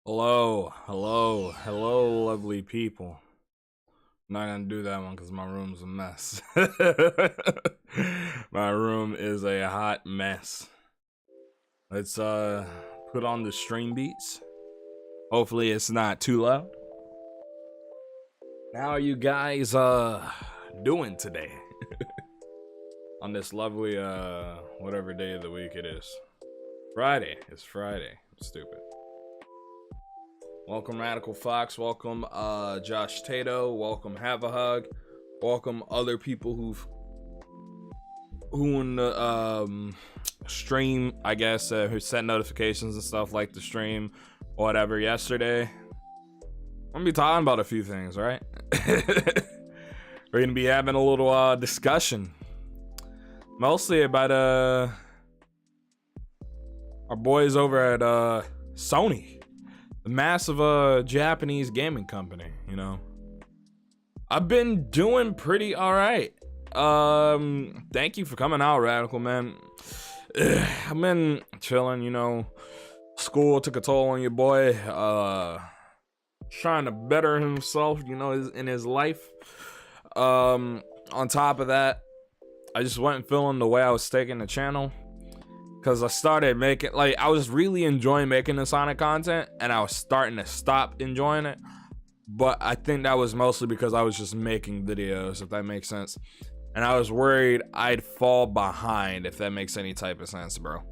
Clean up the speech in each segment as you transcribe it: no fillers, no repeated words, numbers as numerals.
Hello, lovely people. I'm not gonna do that one because my room's a mess. My room is a hot mess. Let's put on the stream beats. Hopefully it's not too loud. How are you guys doing today? On this lovely whatever day of the week it is. Friday. It's Friday. I'm stupid. Welcome Radical Fox, welcome Josh Tato, welcome Have a Hug, welcome other people who in the stream, I guess, who sent notifications and stuff like the stream or whatever yesterday. I'm gonna be talking about a few things, right? We're gonna be having a little discussion, mostly about our boys over at Sony. The massive Japanese gaming company, you know. I've been doing pretty alright. Thank you for coming out, Radical, man. I've been chilling, you know. School took a toll on your boy. Trying to better himself, you know, in his life. On top of that, I just wasn't feeling the way I was taking the channel. Because I started making, like, I was really enjoying making the Sonic content, and I was starting to stop enjoying it. But I think that was mostly because I was just making videos, if that makes sense. And I was worried I'd fall behind, if that makes any type of sense, bro.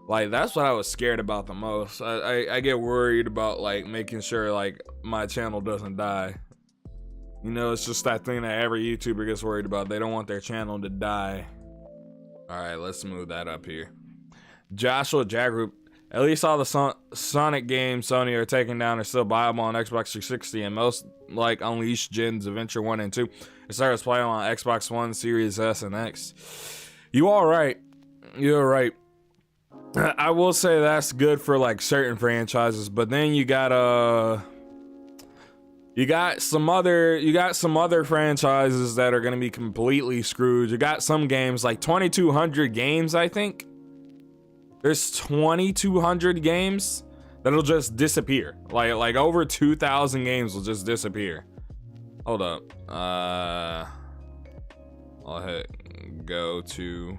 Like, that's what I was scared about the most. I get worried about, like, making sure, like, my channel doesn't die. You know, it's just that thing that every YouTuber gets worried about. They don't want their channel to die. Alright, let's move that up here. Joshua Jagroup, at least all the Sonic games Sony are taking down are still viable on Xbox 360, and most, like Unleashed Gens, Adventure 1 and 2, it starts playing on Xbox One, Series S, and X. You all right. You're right. I will say that's good for, like, certain franchises, but then you got some other franchises that are going to be completely screwed. You got some games, like 2,200 games, I think. There's 2,200 games that'll just disappear. Like over 2,000 games will just disappear. Hold up. I'll hit go to,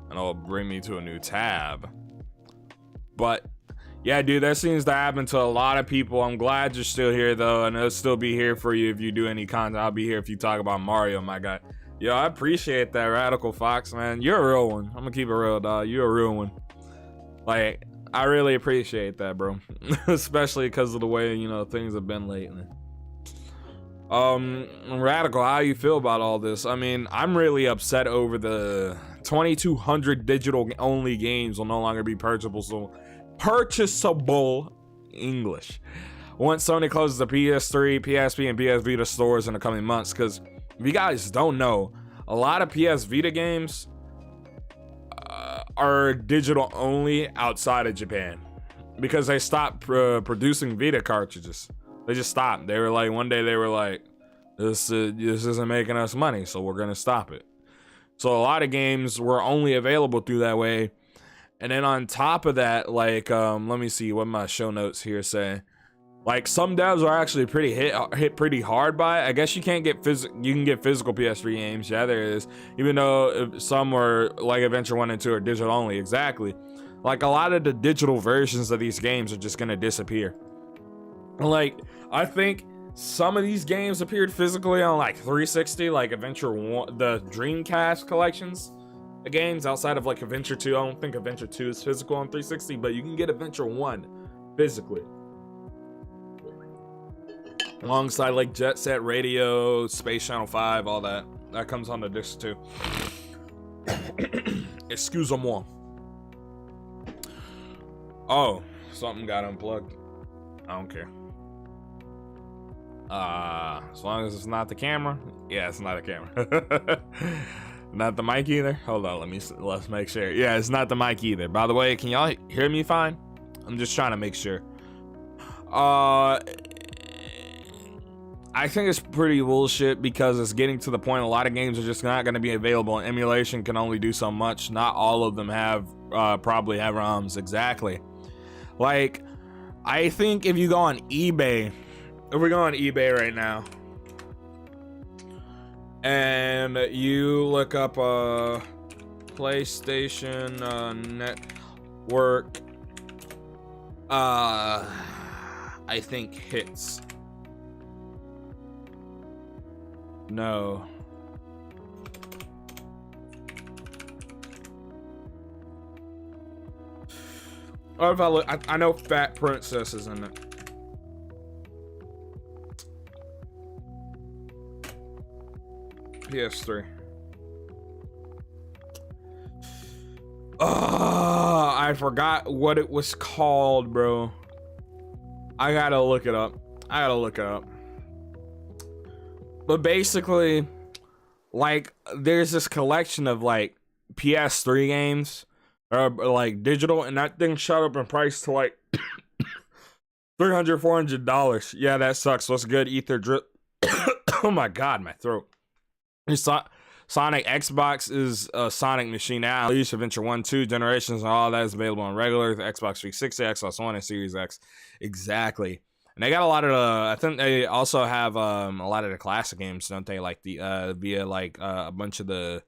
and it'll bring me to a new tab. But yeah, dude, that seems to happen to a lot of people. I'm glad you're still here though, and I'll still be here for you if you do any content. I'll be here if you talk about Mario, my guy. Yo, I appreciate that, Radical Fox, man. You're a real one. I'm gonna keep it real, dog. You're a real one. Like, I really appreciate that, bro. Especially because of the way, you know, things have been lately. Radical, how you feel about all this? I mean, I'm really upset over the 2,200 digital only games will no longer be purchasable English once Sony closes the PS3, PSP, and PS Vita stores in the coming months. Because if you guys don't know, a lot of PS Vita games are digital only outside of Japan because they stopped producing Vita cartridges. They just stopped. They were like, one day they were like, this isn't making us money, so we're gonna stop it. So a lot of games were only available through that way. And then on top of that, like, let me see what my show notes here say. Like, some devs are actually pretty hit pretty hard by it. I guess you can't get you can get physical PS3 games. Yeah, there is. Even though some were, like Adventure 1 and 2 are digital only. Exactly. Like, a lot of the digital versions of these games are just gonna disappear. Like, I think some of these games appeared physically on, like, 360, like Adventure 1, the Dreamcast collections of games outside of, like, Adventure 2. I don't think Adventure 2 is physical on 360, but you can get Adventure 1 physically. Alongside, like, Jet Set Radio, Space Channel 5, all that. That comes on the disc too. Excuse-moi. Oh, something got unplugged. I don't care. As long as it's not the camera. Yeah, it's not a camera. Not the mic either. Hold on, let's make sure. Yeah, it's not the mic either. By the way, can y'all hear me fine? I'm just trying to make sure. I think it's pretty bullshit because it's getting to the point a lot of games are just not going to be available, and emulation can only do so much. Not all of them have probably have ROMs. Exactly. Like, I think if you go on eBay, if we go on eBay right now, and you look up PlayStation Network, I think hits. No. Or if I look, I know Fat Princess is in it. PS3. I forgot what it was called, bro. I gotta look it up. But basically, like, there's this collection of like PS3 games, or like digital, and that thing shot up in price to like $300-$400. Yeah, that sucks. What's good, Ether Drip? Oh my god, my throat. Sonic Xbox is a Sonic machine now. Unleashed Adventure 1, 2 generations, and all that is available on regular Xbox 360, Xbox One, and Series X. Exactly. And they got a lot of the, I think they also have a lot of the classic games, don't they? Like the via like a bunch of the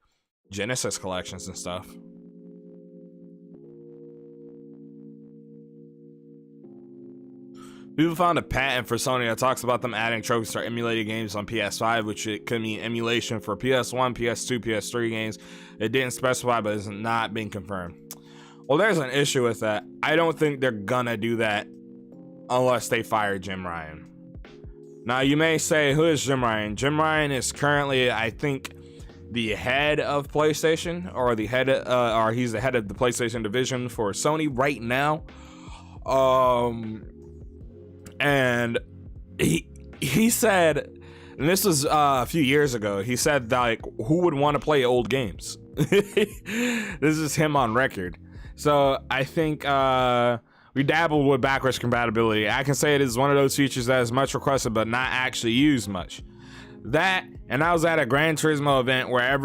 Genesis collections and stuff. People found a patent for Sony that talks about them adding trophies to emulated games on PS5, which it could mean emulation for PS1, PS2, PS3 games. It didn't specify, but it's not being confirmed. Well, there's an issue with that. I don't think they're gonna do that unless they fire Jim Ryan. Now, you may say, who is Jim Ryan? Jim Ryan is currently, I think, the head of PlayStation, or the head, or he's the head of the PlayStation division for Sony right now. And he said, and this was a few years ago, he said that, like, who would want to play old games? This is him on record. So I think we dabbled with backwards compatibility. I can say it is one of those features that is much requested but not actually used much. That, and I was at a Gran Turismo event where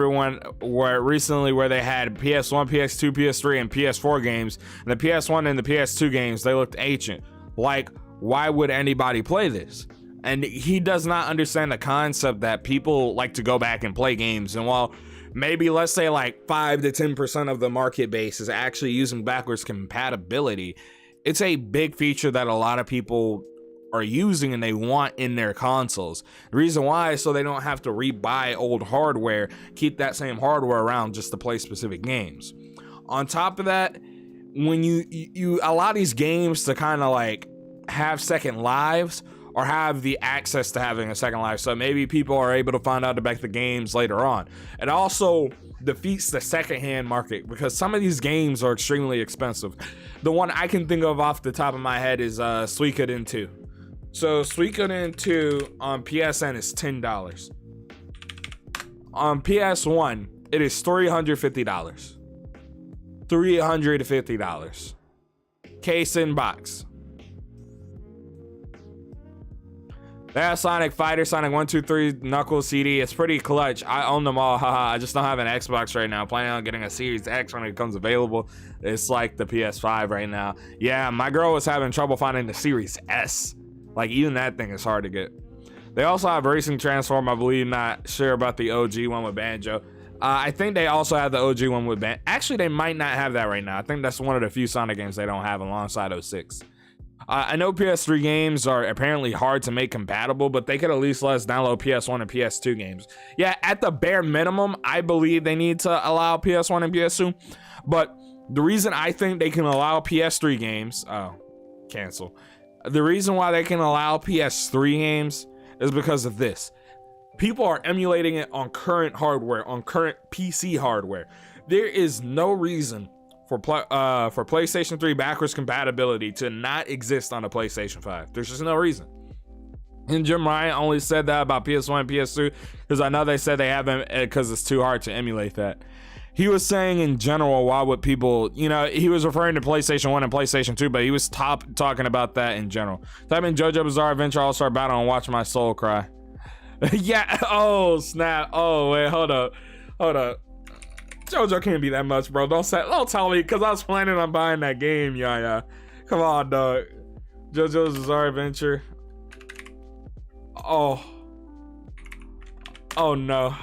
where they had PS1, PS2, PS3, and PS4 games, and the PS1 and the PS2 games, they looked ancient. Like, why would anybody play this? And he does not understand the concept that people like to go back and play games. And while maybe, let's say, like 5 to 10% of the market base is actually using backwards compatibility, it's a big feature that a lot of people are using and they want in their consoles. The reason why is so they don't have to rebuy old hardware, keep that same hardware around just to play specific games. On top of that, when you allow these games to kind of like have second lives, or have the access to having a second life, so maybe people are able to find out about the games later on. It also defeats the secondhand market, because some of these games are extremely expensive. The one I can think of off the top of my head is Suikoden 2. So Suikoden 2 on PSN is $10. On PS1, it is $350. $350. Case in box. They have Sonic Fighter, Sonic 1, 2, 3, Knuckles CD. It's pretty clutch. I own them all. Haha. I just don't have an Xbox right now. Planning on getting a Series X when it becomes available. It's like the PS5 right now. Yeah, my girl was having trouble finding the Series S. Like, even that thing is hard to get. They also have Racing Transform, I believe. Not sure about the OG one with Banjo. I think they also have the OG one with Banjo. Actually, they might not have that right now. I think that's one of the few Sonic games they don't have alongside 06. I know PS3 games are apparently hard to make compatible, but they could at least let us download PS1 and PS2 games. Yeah, at the bare minimum, I believe they need to allow PS1 and PS2. But the reason I think they can allow PS3 games, cancel. The reason why they can allow PS3 games is because of this. People are emulating it on current hardware, on current PC hardware. There is no reason for PlayStation 3 backwards compatibility to not exist on a PlayStation 5. There's just no reason. And Jim Ryan only said that about PS1 and PS2 because I know they said they haven't, because it's too hard to emulate that. He was saying in general, why would people, he was referring to PlayStation 1 and PlayStation 2, but he was talking about that in general. Type in JoJo Bizarre Adventure All-Star Battle and watch my soul cry. Yeah, oh snap. Oh wait, hold up. JoJo can't be that much, bro. Don't tell me, because I was planning on buying that game, yeah. Come on, dog. JoJo's Bizarre Adventure. Oh no.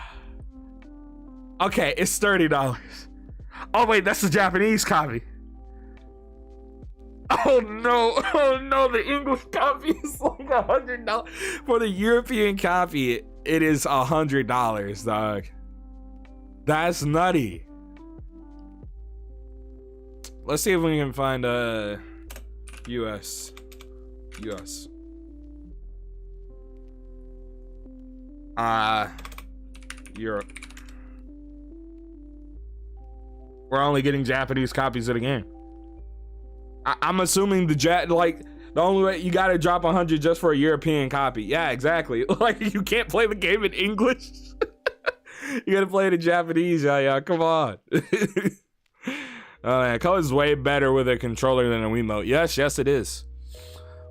Okay, it's $30. Oh wait, that's the Japanese copy. Oh no, the English copy is like $100. For the European copy, it is $100, dog. That's nutty. Let's see if we can find US. Europe. We're only getting Japanese copies of the game. I'm assuming the only way you gotta drop 100 just for a European copy. Yeah, exactly. Like, you can't play the game in English. You gotta play it in Japanese, yeah. Come on. Oh, yeah, color's way better with a controller than a Wiimote. Yes, it is.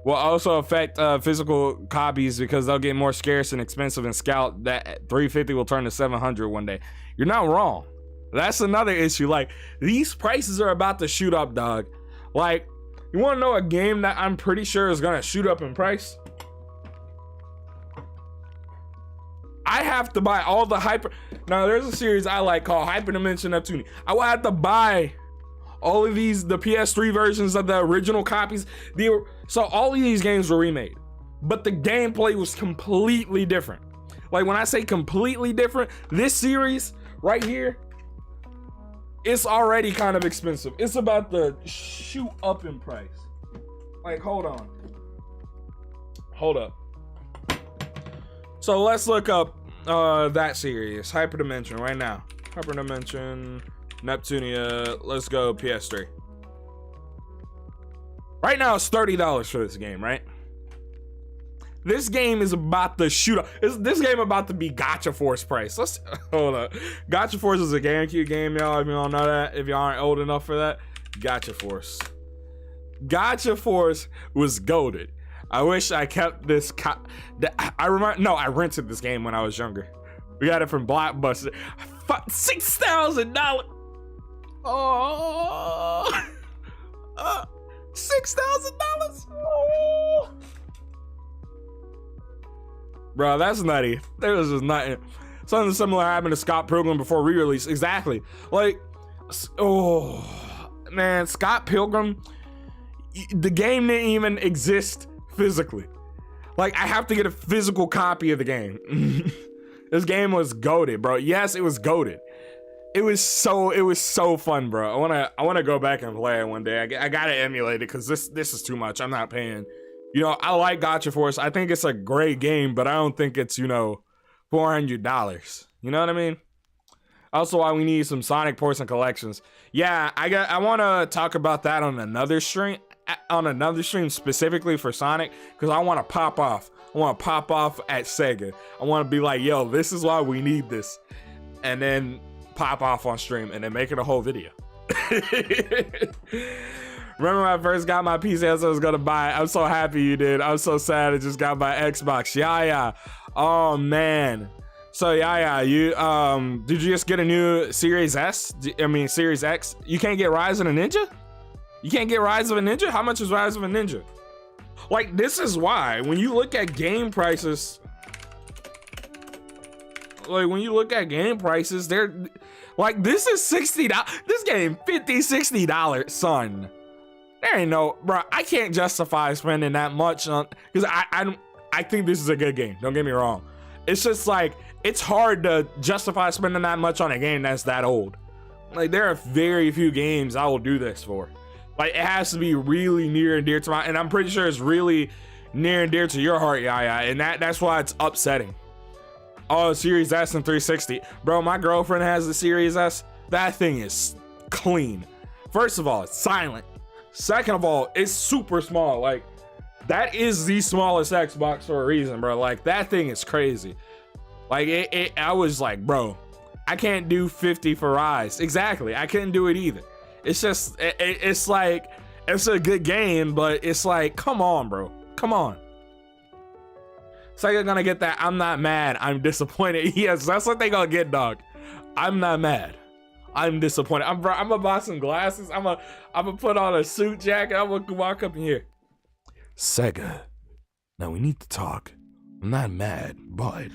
Will also affect physical copies because they'll get more scarce and expensive, and Scout that 350 will turn to 700 one day. You're not wrong. That's another issue. Like, these prices are about to shoot up, dog. Like, you want to know a game that I'm pretty sure is gonna shoot up in price? I have to buy all the hyper. Now, there's a series I like called Hyper Dimension Neptune. I will have to buy all of these, the PS3 versions of the original copies. So all of these games were remade, but the gameplay was completely different. Like, when I say completely different, this series right here, it's already kind of expensive. It's about to shoot up in price. Like, hold up. So let's look up that series, Hyperdimension, right now. Hyperdimension, Neptunia, let's go PS3. Right now it's $30 for this game, right? This game is about to shoot up. This game about to be Gotcha Force price. Let's hold up. Gotcha Force is a GameCube game, y'all. If you don't know that, if y'all aren't old enough for that, Gotcha Force. Gotcha Force was goated. I wish I kept this. I rented this game when I was younger. We got it from Blockbuster. $6,000. Oh, $6,000. Oh. Bro, that's nutty. That was just nutty. Something similar happened to Scott Pilgrim before re-release. Exactly. Like, oh man, Scott Pilgrim. The game didn't even exist physically. Like, I have to get a physical copy of the game. This game was goated, bro. Yes, it was goated. It was so fun, bro. I wanna go back and play it one day. I gotta emulate it because this is too much. I'm not paying. You know, I like Gotcha Force. I think it's a great game, but I don't think it's, $400. You know what I mean? Also, why we need some Sonic ports and collections. Yeah, I want to talk about that on another stream. Specifically for Sonic, because I want to pop off. I want to pop off at Sega. I want to be like, yo, this is why we need this, and then pop off on stream and then make it a whole video. Remember when I first got my PC, I was gonna buy it. I'm so happy you did. I'm so sad I just got my Xbox. Yeah. Oh man. So yeah, you did you just get a new Series S? Series X? You can't get Rise of a Ninja? You can't get Rise of a Ninja? How much is Rise of a Ninja? Like, this is why when you look at game prices, they're like, this is $60. This game $50-$60, son. There ain't no, bro. I can't justify spending that much on, because I think this is a good game. Don't get me wrong. It's just like, it's hard to justify spending that much on a game that's that old. Like, there are very few games I will do this for. Like, it has to be really near and dear to and I'm pretty sure it's really near and dear to your heart, Yaya, and that's why it's upsetting. Oh, Series S and 360. Bro, my girlfriend has the Series S. That thing is clean. First of all, it's silent. Second of all, it's super small. Like, that is the smallest Xbox for a reason, bro. Like, that thing is crazy. Like, I was like, bro, I can't do 50 for Rise. Exactly, I couldn't do it either. It's just, it's like, it's a good game, but it's like, come on, bro. Come on. Sega gonna get that. I'm not mad. I'm disappointed. Yes, that's what they gonna get, dog. I'm not mad. I'm disappointed. I'm gonna buy some glasses. I'm gonna put on a suit jacket. I'm gonna walk up in here. Sega, now we need to talk. I'm not mad, but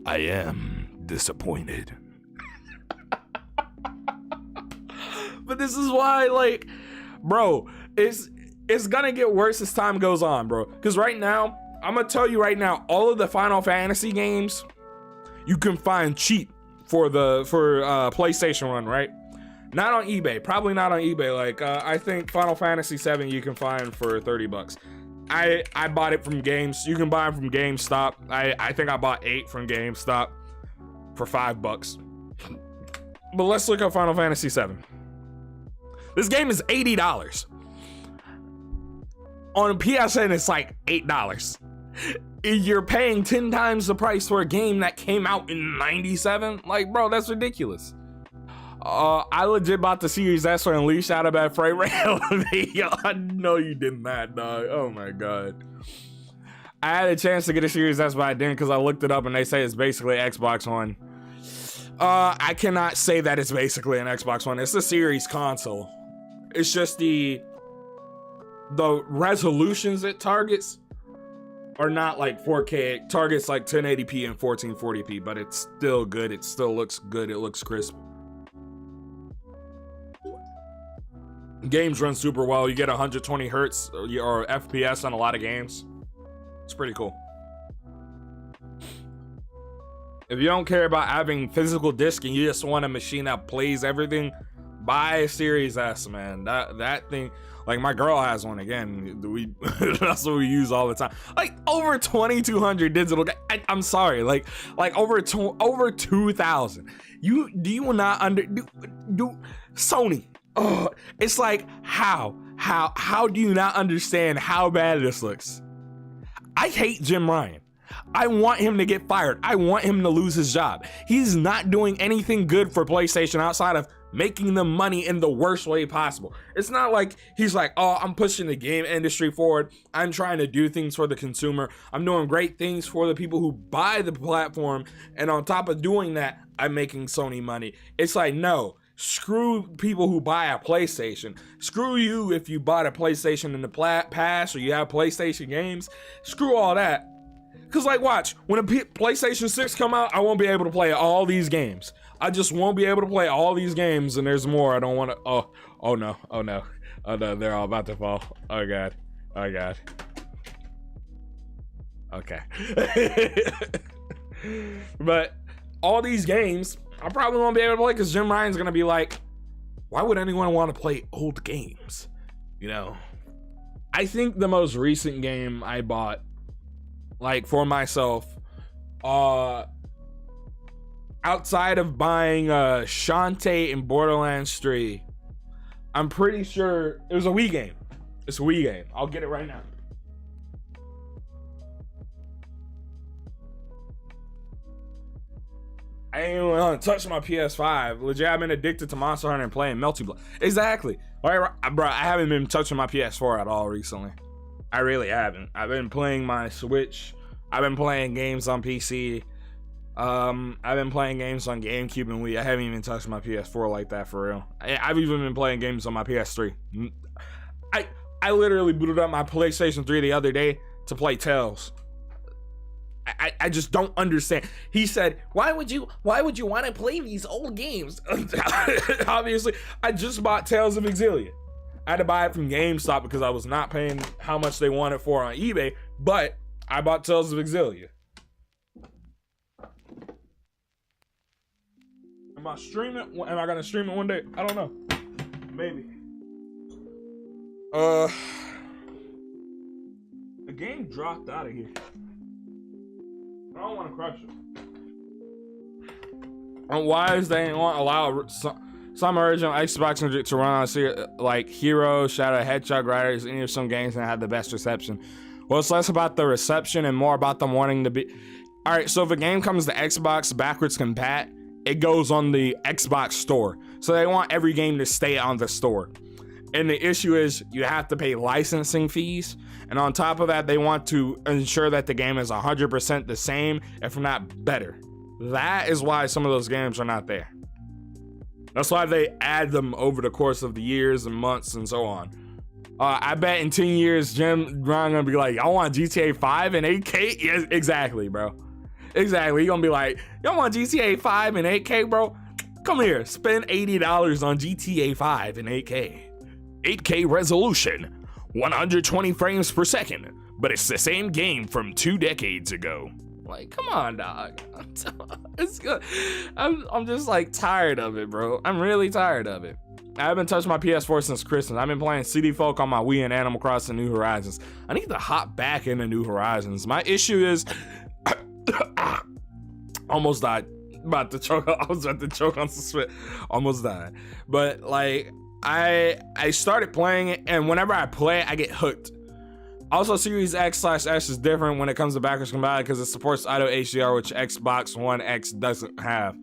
I am disappointed. But this is why, like, bro, it's gonna get worse as time goes on, bro. Because right now, I'm gonna tell you right now, all of the Final Fantasy games you can find cheap for PlayStation 1, right? Not on eBay, probably not on eBay. Like, I think Final Fantasy 7 you can find for $30. I bought it from Games. You can buy them from GameStop. I think I bought 8 from GameStop for $5. But let's look up Final Fantasy 7. This game is $80. On PSN, it's like $8. You're paying 10 times the price for a game that came out in 97. Like, bro, that's ridiculous. I legit bought the Series S for Unleashed out of that frame rate. Yo, I know you did not, dog. Oh my god. I had a chance to get a Series S, but I didn't because I looked it up and they say it's basically Xbox One. I cannot say that it's basically an Xbox One. It's a Series console. It's just the resolutions it targets are not like 4K. It targets like 1080p and 1440p, but it's still good. It still looks good. It looks crisp. Games run super well. You get 120 hertz or FPS on a lot of games. It's pretty cool. If you don't care about having physical disc and you just want a machine that plays everything, buy a Series S, man. That thing, like, my girl has one. Again, that's what we use all the time. Like, over 2,200 digital. I'm sorry, like over 2,000. Do you not do Sony? Oh, it's like, how do you not understand how bad this looks? I hate Jim Ryan. I want him to get fired. I want him to lose his job. He's not doing anything good for PlayStation outside of making them money in the worst way possible. It's not like he's like, oh, I'm pushing the game industry forward. I'm trying to do things for the consumer. I'm doing great things for the people who buy the platform. And on top of doing that, I'm making Sony money. It's like, no. Screw people who buy a PlayStation. Screw you if you bought a PlayStation in the past or you have PlayStation games. Screw all that. Because, like, watch, when a PlayStation 6 come out, I won't be able to play all these games. I just won't be able to play all these games, and there's more. I don't want to. Oh no, they're all about to fall. Oh god. Okay. But all these games I probably won't be able to play because Jim Ryan's gonna be like, why would anyone want to play old games? You know? I think the most recent game I bought, like, for myself, outside of buying Shantae and Borderlands 3, I'm pretty sure it was a Wii game. It's a Wii game. I'll get it right now. I ain't even touched my PS5. Legit, I've been addicted to Monster Hunter and playing Melty Blood. Exactly. All right, bro, I haven't been touching my PS4 at all recently. I really haven't. I've been playing my Switch. I've been playing games on PC. I've been playing games on GameCube and Wii. I haven't even touched my PS4 like that for real. I've even been playing games on my PS3. I literally booted up my PlayStation 3 the other day to play Tales. I just don't understand. He said, why would you want to play these old games? Obviously, I just bought Tales of Exillia. I had to buy it from GameStop because I was not paying how much they wanted for on eBay, but I bought Tales of Exillia. Am I streaming? Am I gonna stream it one day? I don't know. Maybe. The game dropped out of here. I don't want to crush it. And why is they won't allow some original Xbox to run on like Hero, Shadow Hedgehog Riders, any of some games that had the best reception? Well, it's less about the reception and more about them wanting to be. All right, so if a game comes to Xbox backwards compat, it goes on the Xbox store. So they want every game to stay on the store. And the issue is you have to pay licensing fees. And on top of that, they want to ensure that the game is 100% the same, if not better. That is why some of those games are not there. That's why they add them over the course of the years and months and so on. I bet in 10 years, Jim Ron gonna be like, I want GTA 5 and 8K. Yes, exactly, bro. Exactly. He gonna be like, y'all want GTA 5 and 8K, bro? Come here, spend $80 on GTA 5 and 8K. 8K resolution, 120 frames per second, but it's the same game from 2 decades ago. Like, come on, dog. It's good. I'm just like tired of it, bro. I'm really tired of it. I haven't touched my PS4 since Christmas. I've been playing CD Folk on my Wii and Animal Crossing New Horizons. I need to hop back into New Horizons. My issue is almost died. About to choke. I was about to choke on some spit. Almost died. But like I started playing it, and whenever I play it, I get hooked. Also, Series X/S is different when it comes to backwards compatibility because it supports Auto HDR, which Xbox One X doesn't have.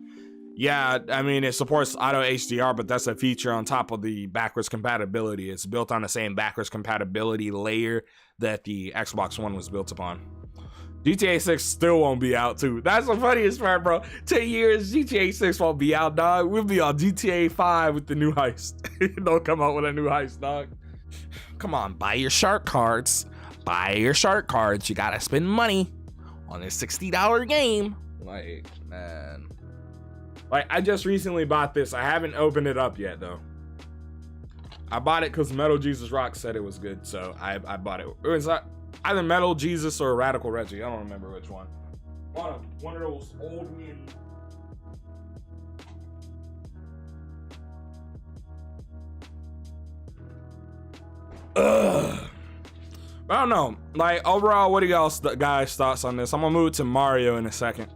Yeah, I mean, it supports Auto HDR, but that's a feature on top of the backwards compatibility. It's built on the same backwards compatibility layer that the Xbox One was built upon. GTA 6 still won't be out, too. That's the funniest part, bro. 10 years, GTA 6 won't be out, dog. We'll be on GTA 5 with the new heist. Don't come out with a new heist, dog. Come on, buy your shark cards. Buy your shark cards. You gotta spend money on this $60 game. Like, man. Like, I just recently bought this. I haven't opened it up yet, though. I bought it because Metal Jesus Rock said it was good, so I bought it. It was either Metal Jesus or Radical Reggie. I don't remember which one. One of those old men. Ugh. I don't know. Like, overall, what do y'all guys' thoughts on this? I'm gonna move to Mario in a second.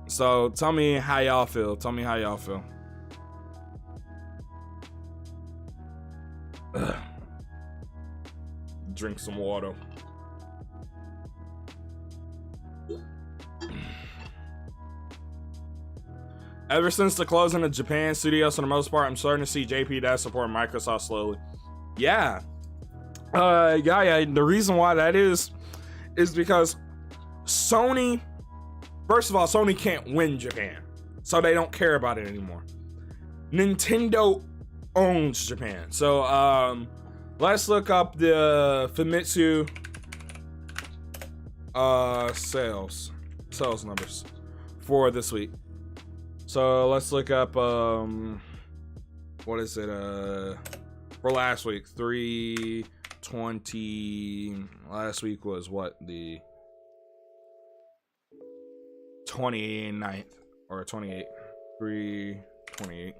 So tell me how y'all feel. Ugh. Drink some water. Ever since the closing of Japan studios, for the most part, I'm starting to see JP Dev support Microsoft slowly. Yeah. The reason why that is because Sony, first of all, Sony can't win Japan, so they don't care about it anymore. Nintendo owns Japan. So let's look up the Famitsu sales numbers for this week. So let's look up what is it for last week? 320. Last week was what, the 29th or 28? 328.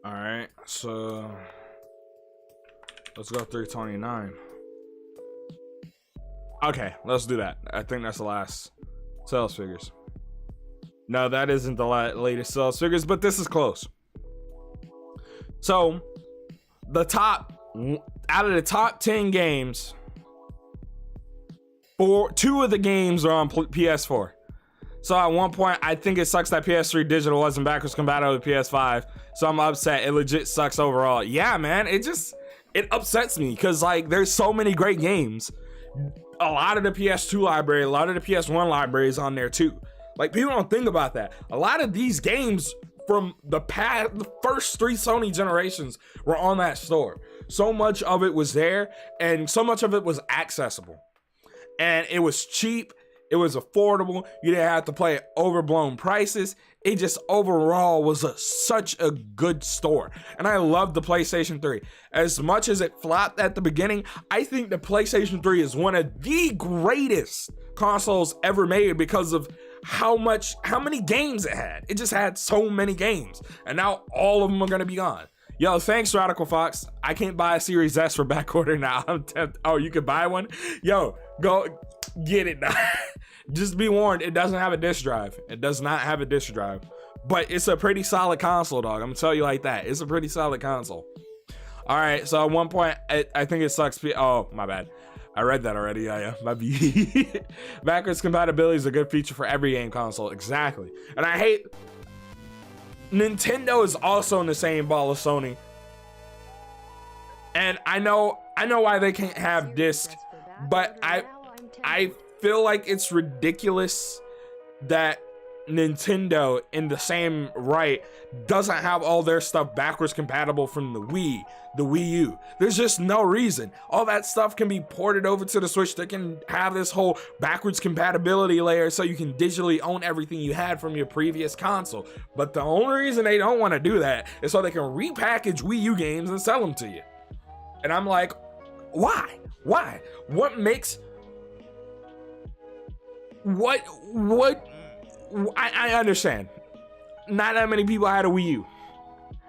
All right, so let's go 329. Okay, let's do that. I think that's the last sales figures. No, that isn't the latest sales figures, but this is close. So, out of the top 10 games, two of the games are on PS4. So at one point, I think it sucks that PS3 digital wasn't backwards compatible with PS5. So I'm upset. It legit sucks overall. Yeah, man, it upsets me because like there's so many great games. A lot of the PS2 library, a lot of the PS1 library is on there too. Like, people don't think about that. A lot of these games from the first 3 Sony generations were on that store. So much of it was there, and so much of it was accessible. And it was cheap, it was affordable, you didn't have to pay overblown prices. It just overall was such a good store. And I love the PlayStation 3. As much as it flopped at the beginning, I think the PlayStation 3 is one of the greatest consoles ever made because of how many games it had. It just had so many games. And now all of them are gonna be gone. Yo, thanks, Radical Fox. I can't buy a Series S for back order now. I'm tempted. Oh, you can buy one? Yo, go get it now. Just be warned, it doesn't have a disc drive. It does not have a disc drive. But it's a pretty solid console, dog. I'm gonna tell you like that. It's a pretty solid console. All right, so at one point, I think it sucks. Oh, my bad. I read that already. Yeah, my bad. Backwards compatibility is a good feature for every game console. Exactly. And I hate... Nintendo is also in the same ball as Sony. And I know why they can't have disc, but I feel like it's ridiculous that Nintendo, in the same right, doesn't have all their stuff backwards compatible from the Wii, the Wii U. There's just no reason. All that stuff can be ported over to the Switch. They can have this whole backwards compatibility layer so you can digitally own everything you had from your previous console. But the only reason they don't want to do that is so they can repackage Wii U games and sell them to you. And I'm like, why? Why? What makes... What... I understand. Not that many people had a Wii U.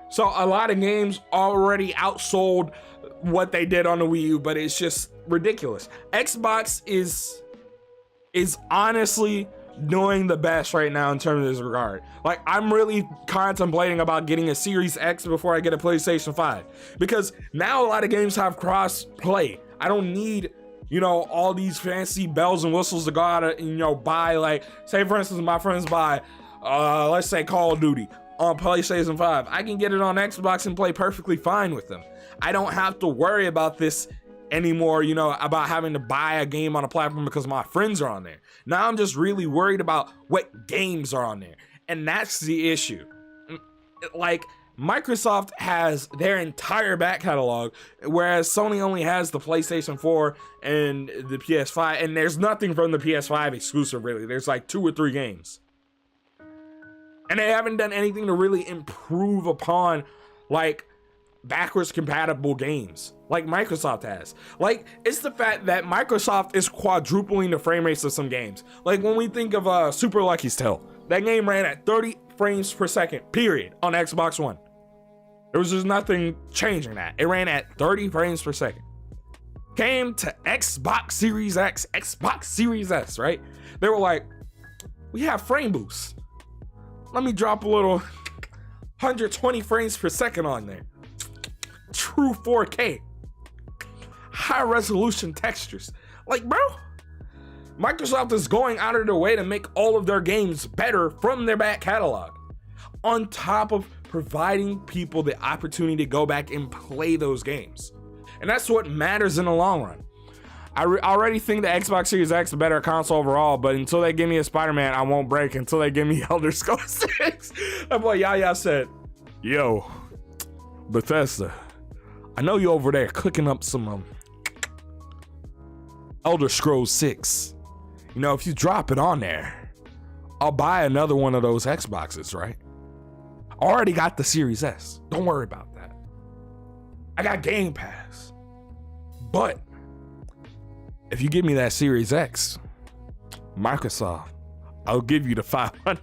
So a lot of games already outsold what they did on the Wii U, but it's just ridiculous. Xbox is honestly doing the best right now in terms of this regard. Like, I'm really contemplating about getting a Series X before I get a PlayStation 5. Because now a lot of games have cross-play. I don't need, you know, all these fancy bells and whistles to go out and, you know, buy, like, say for instance, my friends buy, let's say Call of Duty on PlayStation 5. I can get it on Xbox and play perfectly fine with them. I don't have to worry about this anymore, you know, about having to buy a game on a platform because my friends are on there. Now I'm just really worried about what games are on there. And that's the issue. Like, Microsoft has their entire back catalog, whereas Sony only has the PlayStation 4 and the PS5, and there's nothing from the PS5 exclusive, really. There's like 2 or 3 games. And they haven't done anything to really improve upon, like, backwards compatible games like Microsoft has. Like, it's the fact that Microsoft is quadrupling the frame rates of some games. Like, when we think of Super Lucky's Tale, that game ran at 30 frames per second, period, on Xbox One. There was just nothing changing that. It ran at 30 frames per second. Came to Xbox Series X, Xbox Series S, right? They were like, we have frame boost. Let me drop a little 120 frames per second on there. True 4K. High resolution textures. Like, bro, Microsoft is going out of their way to make all of their games better from their back catalog, on top of providing people the opportunity to go back and play those games. And that's what matters in the long run. I already think the Xbox Series X is a better console overall, but until they give me a Spider-Man, I won't break. Until they give me Elder Scrolls 6. That boy Yaya said, yo, Bethesda, I know you over there cooking up some Elder Scrolls 6. You know, if you drop it on there, I'll buy another one of those Xboxes, right? I already got the Series S. Don't worry about that. I got Game Pass. But if you give me that Series X, Microsoft, I'll give you the 500.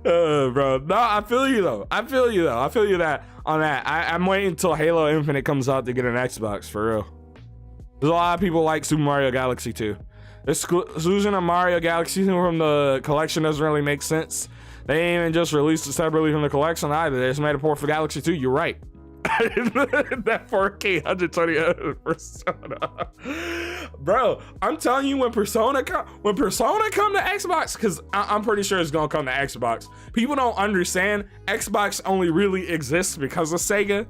Bro, no, I feel you though. I feel you that on that. I'm waiting until Halo Infinite comes out to get an Xbox, for real. There's a lot of people like Super Mario Galaxy 2. Exclusion of Mario Galaxy from the collection doesn't really make sense. They ain't even just released it separately from the collection either. They just made a port for Galaxy 2. You're right. That 4K 120 Persona. Bro, I'm telling you, when Persona come to Xbox, because I'm pretty sure it's gonna come to Xbox. People don't understand Xbox only really exists because of Sega.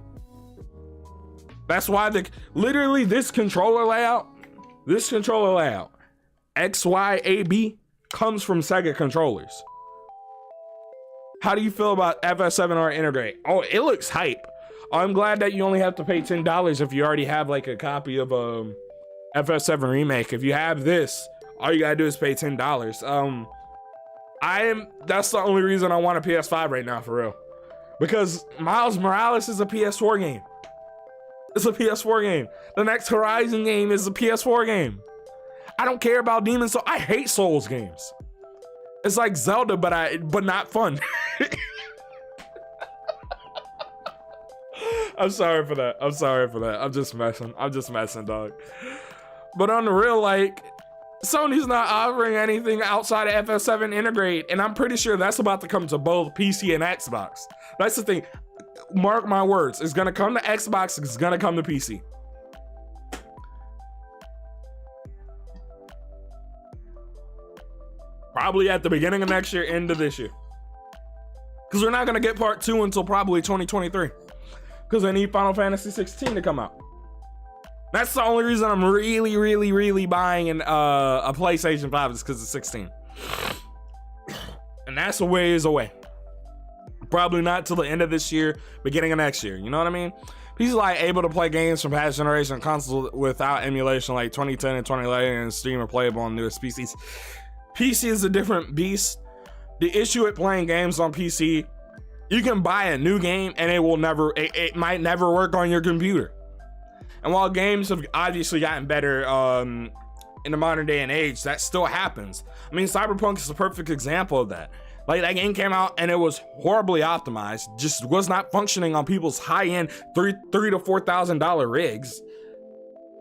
That's why literally this controller layout, XYAB, comes from Sega controllers. How do you feel about FS7 or Integrate? Oh, it looks hype. I'm glad that you only have to pay $10 if you already have like a copy of FS7 Remake. If you have this, all you gotta do is pay $10. That's the only reason I want a PS5 right now, for real. Because Miles Morales is a PS4 game. It's a PS4 game. The next Horizon game is a PS4 game. I don't care about Demon's Souls. I hate Souls games. It's like Zelda, but not fun. I'm sorry for that. I'm just messing, dog. But on the real, like, Sony's not offering anything outside of FS7 Integrate, and I'm pretty sure that's about to come to both PC and Xbox. That's the thing. Mark my words. It's gonna come to Xbox. It's gonna come to PC. Probably at the beginning of next year, end of this year. Because we're not gonna get part 2 until probably 2023. Because they need Final Fantasy 16 to come out. That's the only reason I'm really buying a PlayStation 5 is because it's 16. And that's a ways away. Probably not till the end of this year, beginning of next year. You know what I mean? He's like able to play games from past generation consoles without emulation, like 2010 and 2011, and Steam are playable on newest PCs. PC is a different beast. The issue with playing games on PC, you can buy a new game and it might never work on your computer. And while games have obviously gotten better in the modern day and age, that still happens. I mean, Cyberpunk is a perfect example of that. Like, that game came out and it was horribly optimized, just was not functioning on people's high-end $3,000 to $4,000 rigs.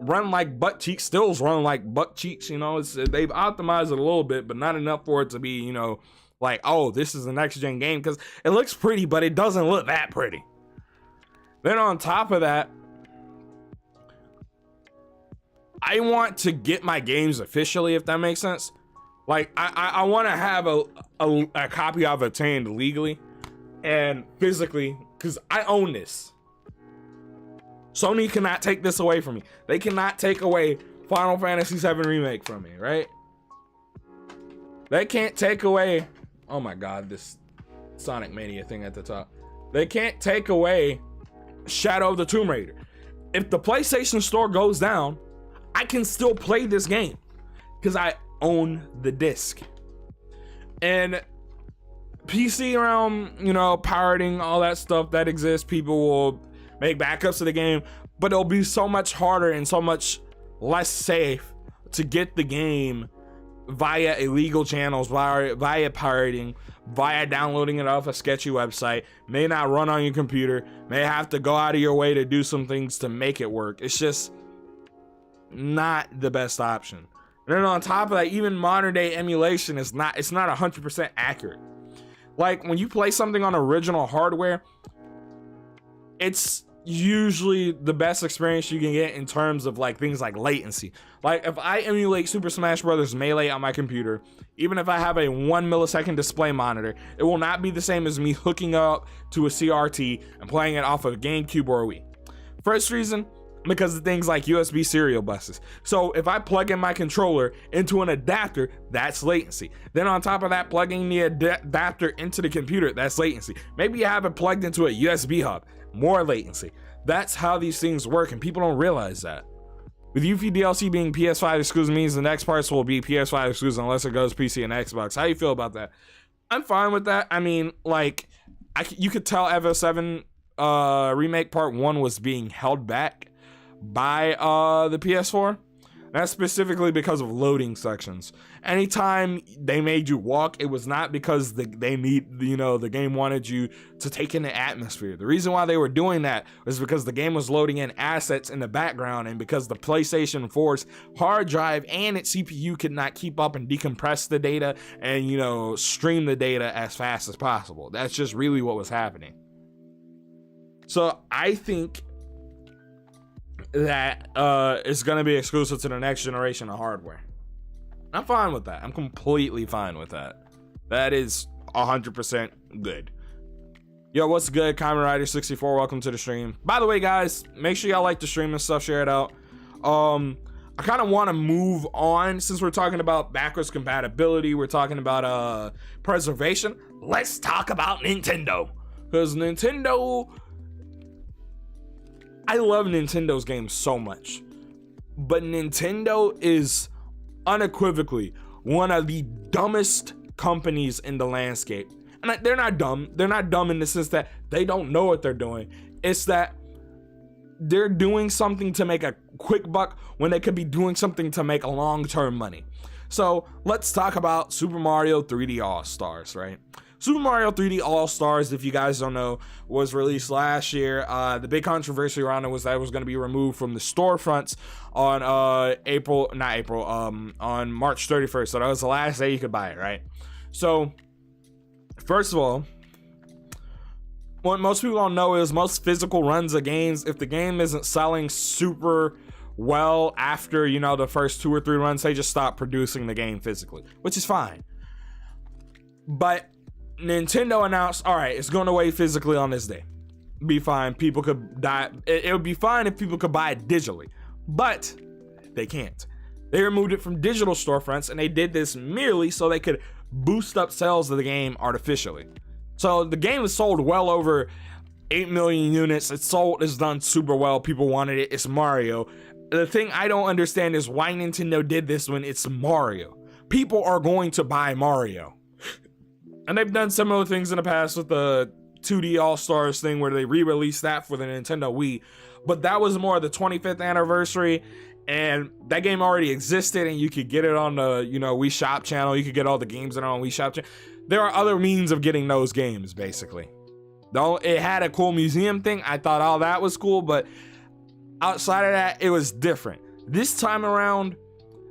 Run like butt cheeks, stills run like butt cheeks, you know. They've optimized it a little bit, but not enough for it to be, you know, like, oh, this is the next-gen game, because it looks pretty, but it doesn't look that pretty. Then on top of that, I want to get my games officially, if that makes sense. Like, I want to have a copy I've obtained legally and physically, because I own this. Sony cannot take this away from me. They cannot take away Final Fantasy VII Remake from me, right? They can't take away... Oh my god, this Sonic Mania thing at the top. They can't take away Shadow of the Tomb Raider. If the PlayStation Store goes down, I can still play this game because I own the disc. And PC realm, you know, pirating, all that stuff that exists, people will make backups of the game, but it'll be so much harder and so much less safe to get the game via illegal channels, via pirating, via downloading it off a sketchy website. May not run on your computer, may have to go out of your way to do some things to make it work. It's just not the best option. And then on top of that, even modern day emulation is not 100% accurate. Like, when you play something on original hardware, it's usually the best experience you can get in terms of like things like latency. Like, if I emulate Super Smash Bros. Melee on my computer, even if I have a 1 millisecond display monitor, it will not be the same as me hooking up to a CRT and playing it off of a GameCube or a Wii. First reason, because of things like USB serial buses. So if I plug in my controller into an adapter, that's latency. Then on top of that, plugging the adapter into the computer, that's latency. Maybe you have it plugged into a USB hub, more latency. That's how these things work, and people don't realize that. With Yuffie DLC being PS5 exclusive means the next parts will be PS5 exclusive unless it goes PC and Xbox. How you feel about that? I'm fine with that. I mean, like, you could tell FF7 Remake Part 1 was being held back by the PS4. That's specifically because of loading sections. Anytime they made you walk, it was not because the game wanted you to take in the atmosphere. The reason why they were doing that was because the game was loading in assets in the background, and because the PlayStation 4's hard drive and its CPU could not keep up and decompress the data and, you know, stream the data as fast as possible. That's just really what was happening. So I think that it's going to be exclusive to the next generation of hardware. I'm fine with that. I'm completely fine with that. That is 100% good. Yo, what's good? Kamen Rider 64, welcome to the stream. By the way, guys, make sure y'all like the stream and stuff, share it out. I kind of want to move on, since we're talking about backwards compatibility, we're talking about preservation. Let's talk about Nintendo, because Nintendo, I love Nintendo's games so much, but Nintendo is unequivocally one of the dumbest companies in the landscape. And they're not dumb. They're not dumb in the sense that they don't know what they're doing. It's that they're doing something to make a quick buck when they could be doing something to make a long-term money. So let's talk about Super Mario 3D All-Stars, right? Super Mario 3D All-Stars, if you guys don't know, was released last year. The big controversy around it was that it was going to be removed from the storefronts on on March 31st. So that was the last day you could buy it, right? So, first of all, what most people don't know is most physical runs of games, if the game isn't selling super well after, you know, the first 2 or 3 runs, they just stop producing the game physically, which is fine. But Nintendo announced, all right, it's going away physically on this day. Be fine. People could die. It would be fine if people could buy it digitally. But they can't. They removed it from digital storefronts, and they did this merely so they could boost up sales of the game artificially. So the game is sold well over 8 million units. It's done super well. People wanted it. It's Mario. The thing I don't understand is why Nintendo did this when it's Mario. People are going to buy Mario. And they've done similar things in the past with the 2D All-Stars thing where they re-released that for the Nintendo Wii. But that was more the 25th anniversary, and that game already existed, and you could get it on the, Wii Shop channel. You could get all the games that are on Wii Shop channel. There are other means of getting those games, basically. Though it had a cool museum thing. I thought all that was cool, but outside of that, it was different. This time around,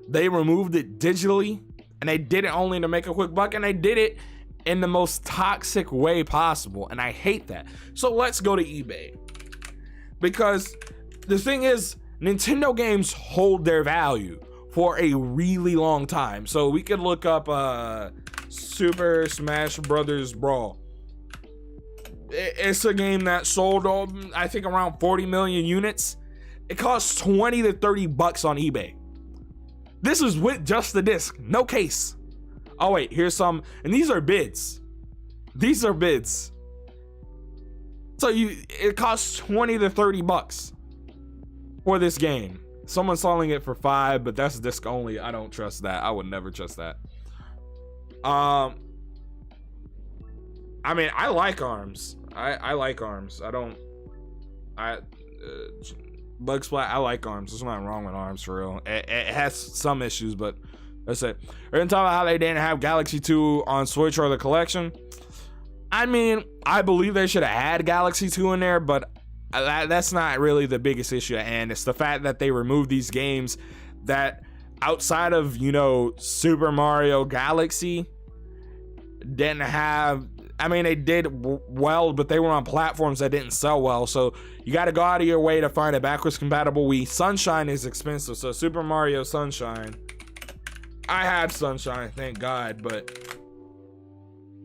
they removed it digitally, and they did it only to make a quick buck, and they did it in the most toxic way possible, and I hate that. So let's go to eBay. Because the thing is, Nintendo games hold their value for a really long time. So we could look up Super Smash Brothers Brawl. It's a game that sold, I think, around 40 million units. It costs 20 to 30 bucks on eBay. This is with just the disc, no case. Oh wait, here's some, and these are bids. These are bids. So it costs 20 to 30 bucks for this game. Someone's selling it for 5, but that's disc only. I don't trust that. I would never trust that. I mean, I like ARMS. I like ARMS. Bug Splat, I like ARMS. There's nothing wrong with ARMS for real. It has some issues, but that's it. We're gonna talk about how they didn't have Galaxy 2 on Switch or the collection. I mean, I believe they should have had Galaxy 2 in there, but that's not really the biggest issue at hand. It's the fact that they removed these games that, outside of, Super Mario Galaxy, didn't have. I mean, they did well, but they were on platforms that didn't sell well. So you got to go out of your way to find a backwards compatible Wii. Sunshine is expensive. So Super Mario Sunshine. I have Sunshine, thank God, but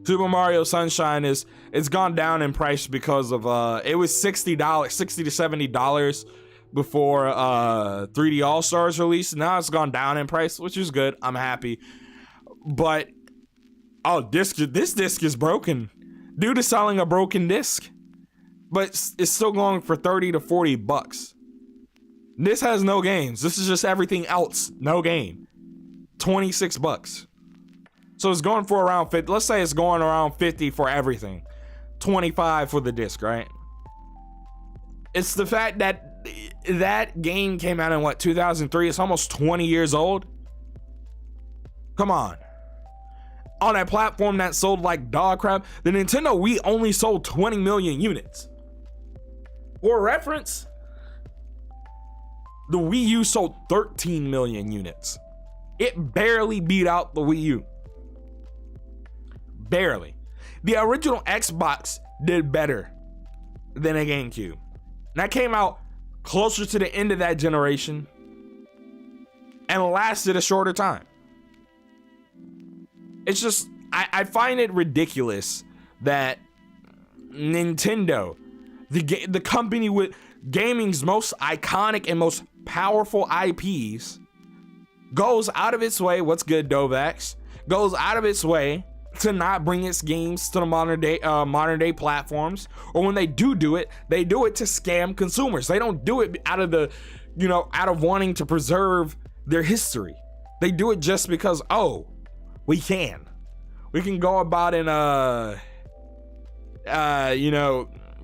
Super Mario Sunshine it's gone down in price because of it was $60 to $70 before 3D All-Stars release. Now it's gone down in price, which is good. I'm happy. But this disc is broken. Dude is selling a broken disc, but it's still going for 30 to 40 bucks. This has no games. This is just everything else. No game. 26 bucks. So it's going for around 50. Let's say it's going around 50 for everything. 25 for the disc, right? It's the fact that that game came out in 2003. It's almost 20 years old. Come on. On a platform that sold like dog crap, the Nintendo Wii only sold 20 million units. For reference, the Wii U sold 13 million units. It barely beat out the Wii U. Barely. The original Xbox did better than a GameCube. That came out closer to the end of that generation and lasted a shorter time. It's just, I find it ridiculous that Nintendo, the company with gaming's most iconic and most powerful IPs, goes out of its way, what's good, Dovax, goes out of its way to not bring its games to the modern day platforms, or when they do it, they do it to scam consumers. They don't do it out of out of wanting to preserve their history. They do it just because, we can go about and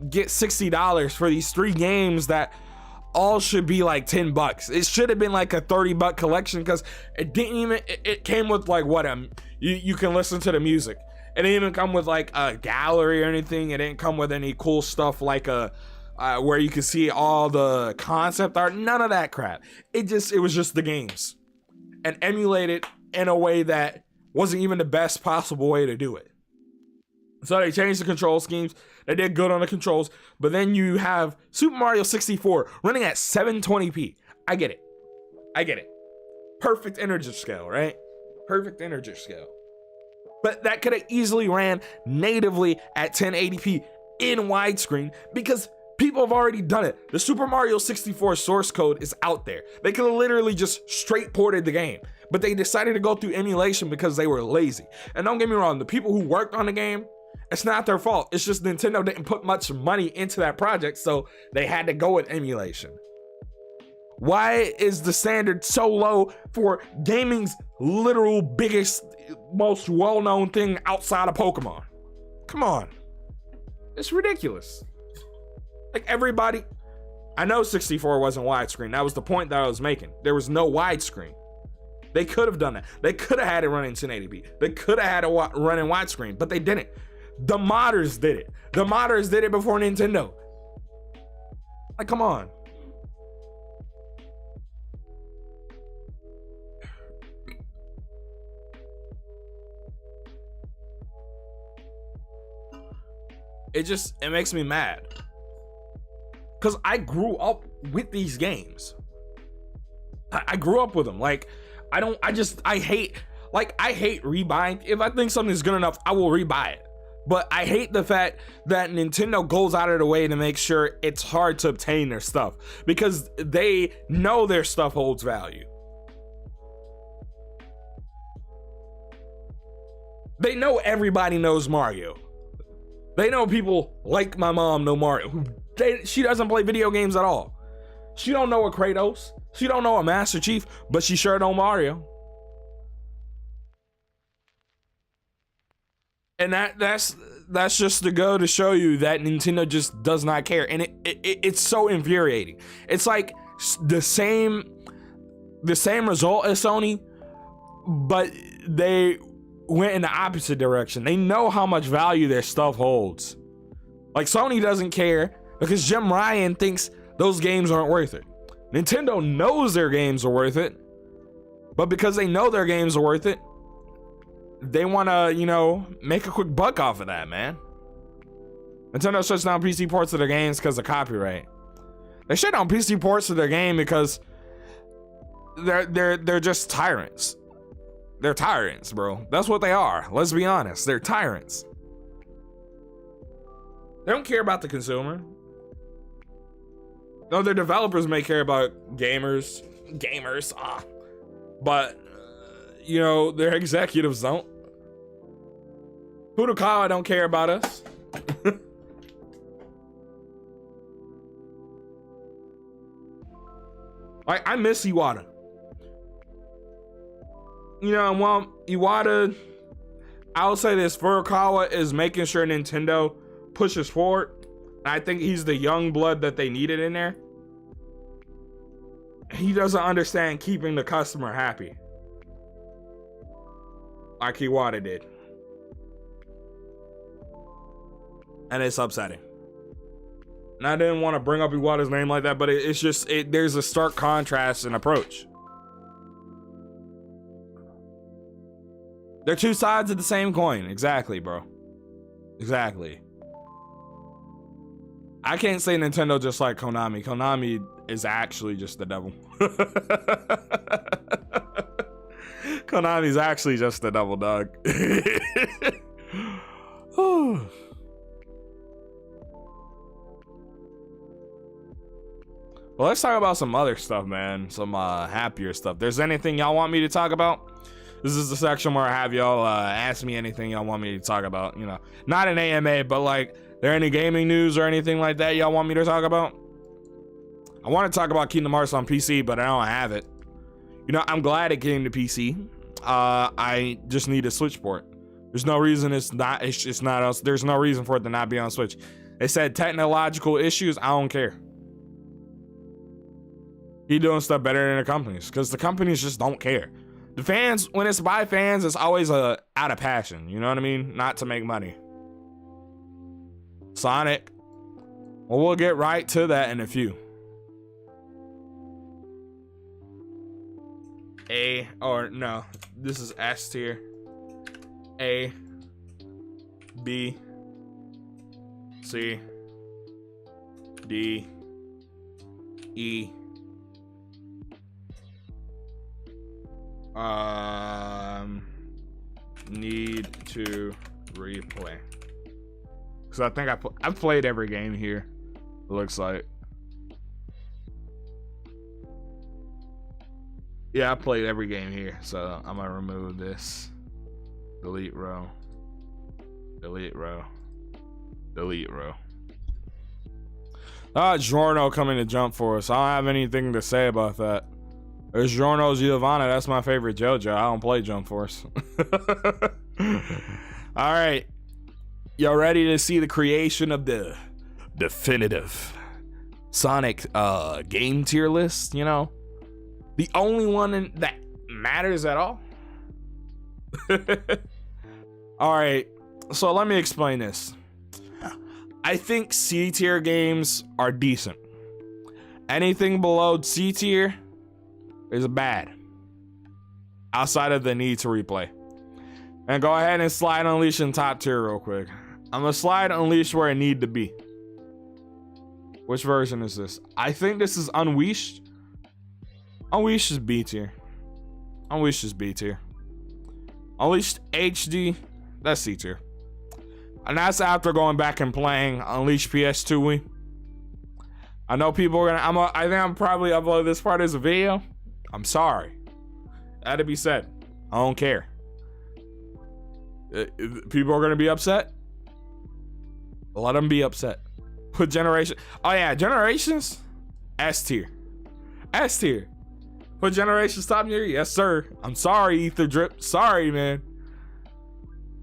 get $60 for these 3 games that all should be like 10 bucks. It should have been like a 30 buck collection, because it didn't even, it came with like you can listen to the music. It didn't even come with like a gallery or anything. It didn't come with any cool stuff like where you can see all the concept art. None of that crap. It was just the games, and emulated in a way that wasn't even the best possible way to do it. So they changed the control schemes. They did good on the controls, but then you have Super Mario 64 running at 720p. I get it. Perfect energy scale, right? Perfect energy scale. But that could have easily ran natively at 1080p in widescreen, because People have already done it. The Super Mario 64 source code is out there. They could have literally just straight ported the game, but they decided to go through emulation because they were lazy. And don't get me wrong, the people who worked on the game, it's not their fault. It's just Nintendo didn't put much money into that project, so they had to go with emulation. Why is the standard so low for gaming's literal biggest, most well-known thing outside of Pokemon? Come on. It's ridiculous. Like everybody, I know 64 wasn't widescreen. That was the point that I was making. There was no widescreen. They could have done that. They could have had it running 1080p. They could have had it running widescreen, but they didn't. The modders did it. The modders did it before Nintendo. Like, come on. It makes me mad. Because I grew up with these games. I grew up with them. Like, I hate rebuying. If I think something's good enough, I will rebuy it. But I hate the fact that Nintendo goes out of the way to make sure it's hard to obtain their stuff. Because they know their stuff holds value. They know everybody knows Mario. They know people like my mom know Mario. She doesn't play video games at all. She don't know a Kratos. She don't know a Master Chief, but she sure know Mario. And that's just to go to show you that Nintendo just does not care. And it's so infuriating. It's like the same result as Sony, but they went in the opposite direction. They know how much value their stuff holds. Like, Sony doesn't care because Jim Ryan thinks those games aren't worth it. Nintendo knows their games are worth it, but because they know their games are worth it, they want to, make a quick buck off of that, man. Nintendo shuts down PC ports of their games because of copyright. They shut down PC ports of their game because they're just tyrants. They're tyrants, bro. That's what they are. Let's be honest. They're tyrants. They don't care about the consumer. No, their developers may care about gamers, but their executives don't. Budokawa don't care about us. I miss Iwata. Well, Iwata, I would say this, Furukawa is making sure Nintendo pushes forward. I think he's the young blood that they needed in there. He doesn't understand keeping the customer happy like Iwata did. And it's upsetting. And I didn't want to bring up Iwata's name like that, but it's just, there's a stark contrast in approach. They're two sides of the same coin. Exactly, bro. Exactly. I can't say Nintendo just like Konami. Konami is actually just the devil. Konami's actually just the devil, dog. Well, let's talk about some other stuff, man. Some happier stuff. There's anything y'all want me to talk about? This is the section where I have y'all ask me anything y'all want me to talk about. Not an AMA, but like, there any gaming news or anything like that y'all want me to talk about? I want to talk about Kingdom Hearts on PC, but I don't have it. I'm glad it came to PC. I just need a Switch port. There's no reason it's not us. There's no reason for it to not be on Switch. They said technological issues. I don't care. Keep doing stuff better than the companies, because the companies just don't care. The fans, when it's by fans, it's always out of passion. You know what I mean? Not to make money. Sonic. Well, we'll get right to that in a few. This is S tier. A, B, C, D, E, need to replay, because I think I've played every game here. It looks like. Yeah, I played every game here, so I'm gonna remove this. Delete row. Delete row. Delete row. Giorno coming to Jump Force. I don't have anything to say about that. There's Giorno Giovanna. That's my favorite JoJo. I don't play Jump Force. Alright. Y'all ready to see the creation of the definitive Sonic game tier list, you know? The only one that matters at all? Alright, so let me explain this. I think C tier games are decent. Anything below C tier is bad. Outside of the need to replay. And go ahead and slide Unleash in top tier real quick. I'm gonna slide Unleash where it need to be. Which version is this? I think this is Unleashed. Unleashed is B tier. Unleashed is B tier. Unleashed HD, that's C tier. And that's after going back and playing Unleashed PS2 Wii. I know people are gonna, I think I'm probably upload this part as a video. I'm sorry. That had to be said. I don't care. People are gonna be upset. Let them be upset. Put Generation. Oh yeah, Generations. S tier. S tier. Put Generations top tier. Yes sir. I'm sorry, Ether Drip. Sorry, man.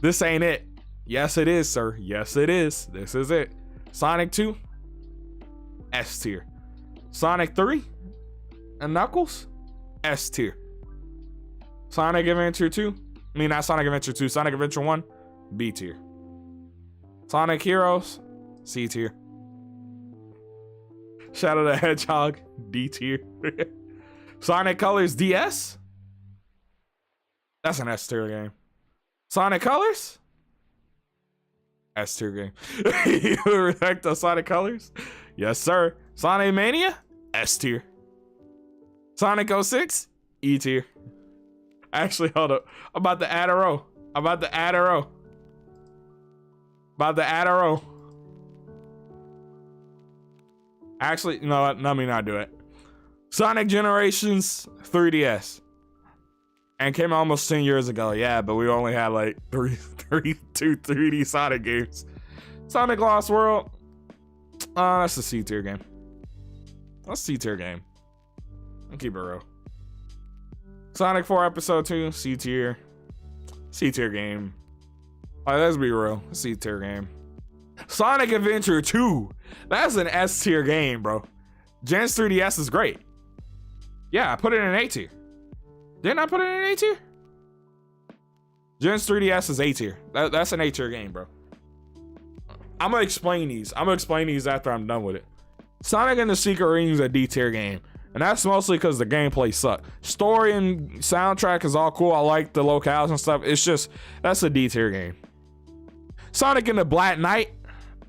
This ain't it. Yes it is, sir. Yes it is. This is it. Sonic 2. S tier. Sonic 3 and Knuckles. S tier. Sonic Adventure 2. I mean, not Sonic Adventure 2. Sonic Adventure 1. B tier. Sonic Heroes. C tier. Shadow the Hedgehog. D tier. Sonic Colors DS. That's an S tier game. Sonic Colors. S tier game. You respect the Sonic Colors? Yes, sir. Sonic Mania. S tier. Sonic 06. E tier. Actually, hold up. I'm about to add a row. I'm about to add a row. About to add a row. Actually, no, let me not do it. Sonic Generations 3DS. And came out almost 10 years ago. Yeah, but we only had like 2 3D Sonic games. Sonic Lost World. That's a C tier game. That's a C tier game. I'll keep it real. Sonic 4 Episode 2, C tier. C tier game. Like, let's be real. C tier game. Sonic Adventure 2. That's an S tier game, bro. Gens 3DS is great. Yeah, I put it in A tier. Didn't I put it in A tier? Gens 3DS is A tier. That's an A tier game, bro. I'm gonna explain these. I'm gonna explain these after I'm done with it. Sonic and the Secret Ring is a D tier game. And that's mostly because the gameplay sucked. Story and soundtrack is all cool. I like the locales and stuff. It's just, that's a D tier game. Sonic and the Black Knight.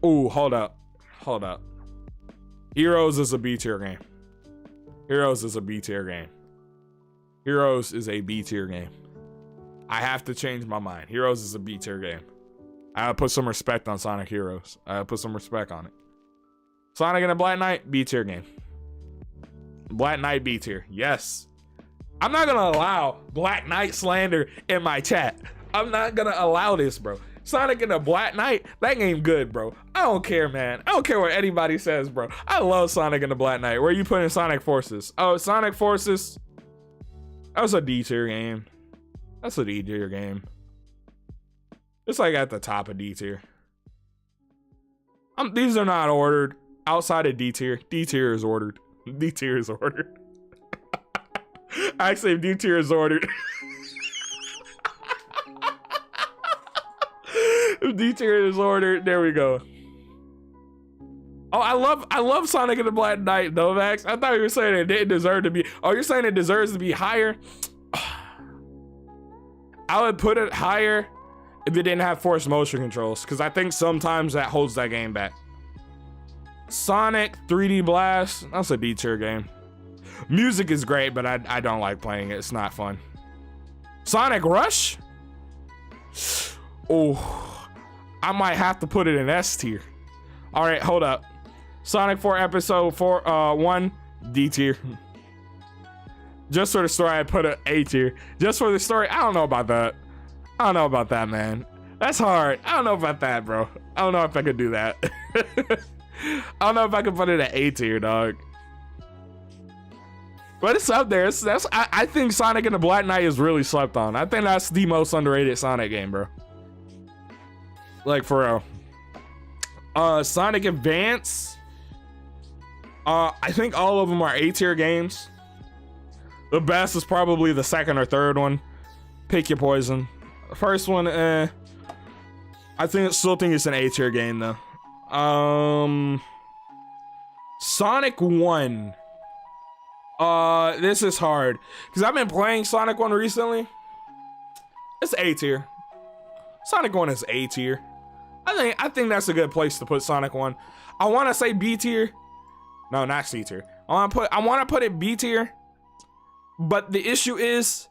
Ooh, hold up. Hold up. Heroes is a B tier game. Heroes is a B tier game. Heroes is a B tier game. I have to change my mind. Heroes is a B tier game. I gotta put some respect on Sonic Heroes. I gotta put some respect on it. Sonic and the Black Knight, B tier game. Black Knight B tier. Yes. I'm not gonna allow Black Knight slander in my chat. I'm not gonna allow this, bro. Sonic and the Black Knight, that game good, bro. I don't care, man. I don't care what anybody says, bro. I love Sonic and the Black Knight. Where you putting Sonic Forces? Oh, Sonic Forces. That's a D tier game. That's a D tier game. It's like at the top of D tier. These are not ordered. Outside of D tier. D tier is ordered. D tier is ordered. Actually, if D tier is ordered. If D tier is ordered, there we go. Oh, I love Sonic and the Black Knight, Novax. I thought you were saying it didn't deserve to be. Oh, you're saying it deserves to be higher? I would put it higher if it didn't have forced motion controls, because I think sometimes that holds that game back. Sonic 3D Blast, that's a D tier game. Music is great, but I don't like playing it. It's not fun. Sonic Rush? Oh, I might have to put it in S tier. All right, hold up. Sonic 4 Episode 1, D tier. Just for the story, I put an A tier. Just for the story, I don't know about that. I don't know about that, man. That's hard. I don't know about that, bro. I don't know if I could do that. I don't know if I could put it at A tier, dog. But it's up there. I think Sonic and the Black Knight is really slept on. I think that's the most underrated Sonic game, bro. Like, for real. Sonic Advance. I think all of them are A tier games. The best is probably the second or third one. Pick your poison. First one, I still think it's an A tier game though. Sonic 1. This is hard because I've been playing Sonic 1 recently. It's A tier. Sonic 1 is A tier. I think that's a good place to put Sonic 1. I want to say B tier. No, not C tier. I want to put it B tier. But the issue is,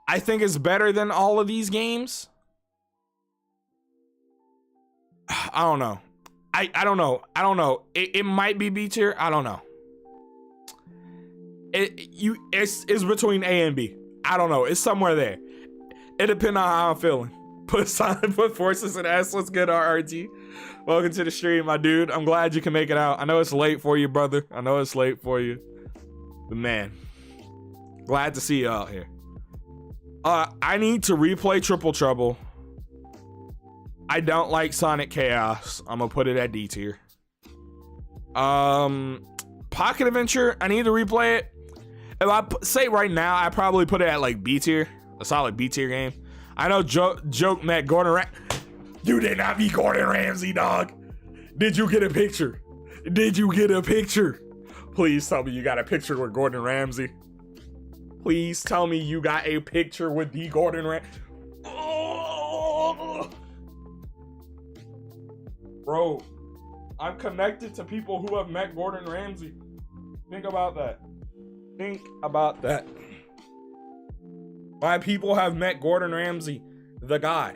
I think it's better than all of these games. I don't know. I don't know. It might be B tier. I don't know. It's between A and B. I don't know. It's somewhere there. It depends on how I'm feeling. Put Forces in S. What's good, RRT? Welcome to the stream, my dude. I'm glad you can make it out. I know it's late for you, brother. I know it's late for you. But man, glad to see you out here. I need to replay Triple Trouble. I don't like Sonic Chaos. I'm gonna put it at D tier. Pocket Adventure, I need to replay it. If I say right now, I probably put it at like B tier, a solid B tier game. I know Joke met Gordon You did not meet Gordon Ramsay, dog. Did you get a picture? Did you get a picture? Please tell me you got a picture with Gordon Ramsay. Please tell me you got a picture with the Gordon Ramsay. Oh. Bro, I'm connected to people who have met Gordon Ramsay. Think about that. Think about that. My people have met Gordon Ramsay, the guy.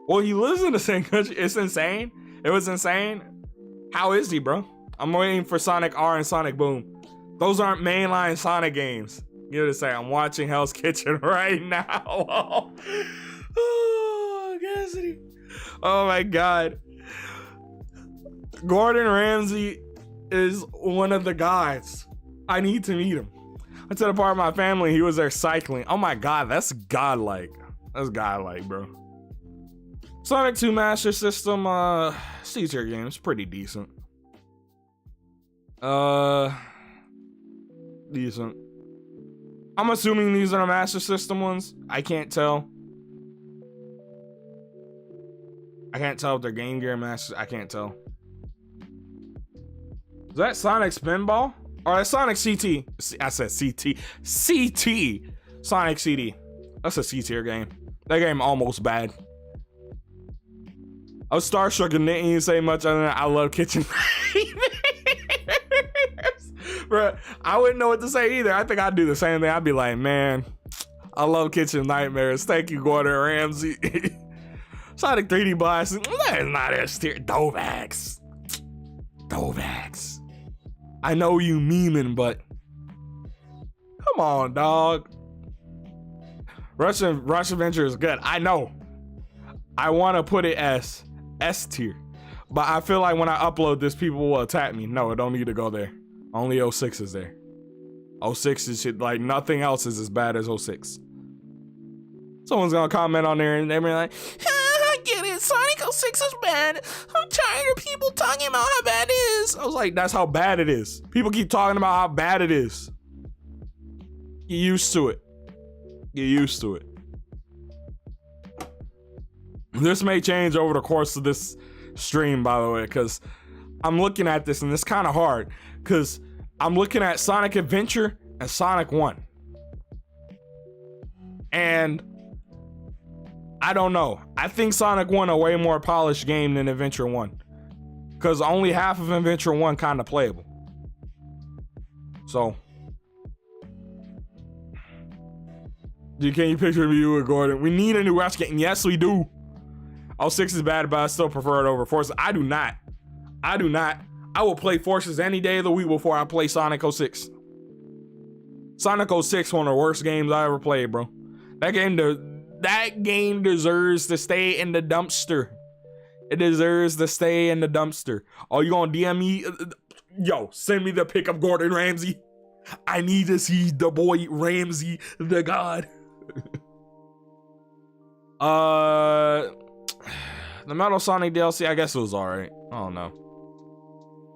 Well, he lives in the same country. It's insane. It was insane. How is he, bro? I'm waiting for Sonic R and Sonic Boom. Those aren't mainline Sonic games. You know what I'm saying? I'm watching Hell's Kitchen right now. Oh, Cassidy. Oh my God. Gordon Ramsay is one of the guys. I need to meet him. I took a part of my family. He was there cycling. Oh my God, that's godlike. That's godlike, bro. Sonic 2 Master System, C tier game. It's pretty decent. Decent. I'm assuming these are the Master System ones. I can't tell. I can't tell if they're Game Gear Master. I can't tell. Is that Sonic Spinball? Or that's Sonic CT? I said CT. CT. Sonic CD. That's a C tier game. That game almost bad. I was starstruck and didn't even say much other than I love Kitchen Nightmares. Bro, I wouldn't know what to say either. I think I'd do the same thing. I'd be like, man, I love Kitchen Nightmares. Thank you, Gordon Ramsay. Sonic 3D Blast. That is not S tier. Dovax. I know you memeing, but come on, dog. Rush Adventure is good. I know. I want to put it as S tier, but I feel like when I upload this, people will attack me. No, it don't need to go there. Only 06 is there. 06 is shit. Like nothing else is as bad as 06. Someone's gonna comment on there and they're like, I get it. Sonic 06 is bad. I'm tired of people talking about how bad it is. I was like, that's how bad it is. People keep talking about how bad it is. Get used to it. Get used to it. This may change over the course of this stream, by the way, because I'm looking at this and it's kind of hard because I'm looking at Sonic Adventure and Sonic 1. And I don't know. I think Sonic 1 a way more polished game than Adventure 1. Because only half of Adventure 1 kind of playable. So. Can you picture me with Gordon? We need a new Rush game. Yes, we do. 06 is bad, but I still prefer it over Forza. I do not. I do not. I will play Forces any day of the week before I play Sonic 06. Sonic 06, one of the worst games I ever played, bro. That game deserves to stay in the dumpster. It deserves to stay in the dumpster. Oh, you gonna DM me? Yo, send me the pic of Gordon Ramsay. I need to see the boy Ramsay, the god. The Metal Sonic DLC, I guess it was alright. I don't know.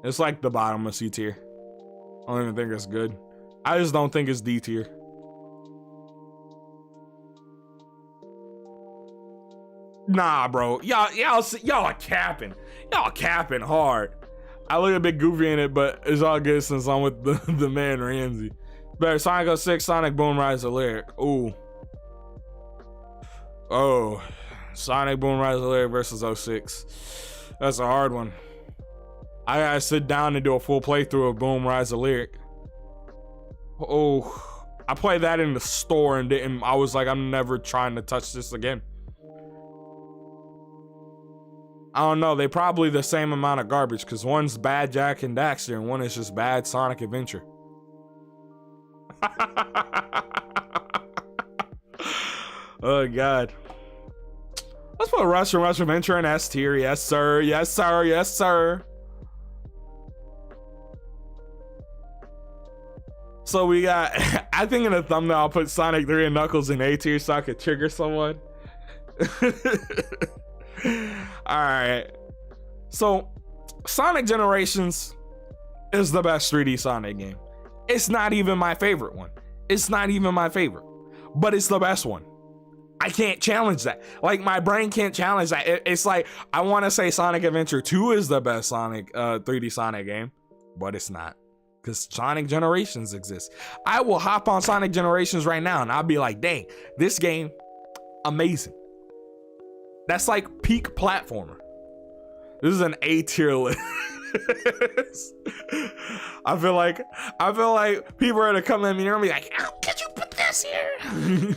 It's like the bottom of C tier. I don't even think it's good. I just don't think it's D tier. Nah, bro. Y'all are capping. Y'all capping hard. I look a bit goofy in it, but it's all good since I'm with the man Ramsey. Better Sonic 06, Sonic Boom Rise of Lyric. Ooh. Oh. Sonic Boom Rise of Lyric versus 06. That's a hard one. I gotta sit down and do a full playthrough of Boom Rise of Lyric. Oh. I played that in the store and I was like, I'm never trying to touch this again. I don't know, they probably the same amount of garbage because one's bad Jak and Daxter and one is just bad Sonic Adventure. Oh god. Let's put Rush and Rush Adventure in S tier. Yes sir, yes sir, yes sir. So we got, I think in the thumbnail I'll put Sonic 3 and Knuckles in A tier so I could trigger someone. Alright, so Sonic Generations is the best 3D Sonic game. It's not even my favorite one. It's not even my favorite, but it's the best one. I can't challenge that. Like, my brain can't challenge that. It's like, I want to say Sonic Adventure 2 is the best Sonic 3D Sonic game, but it's not, because Sonic Generations exists. I will hop on Sonic Generations right now and I'll be like, dang, this game, amazing. That's like peak platformer. This is an A tier list. I feel like people are gonna come at me and be like, how could you put this here?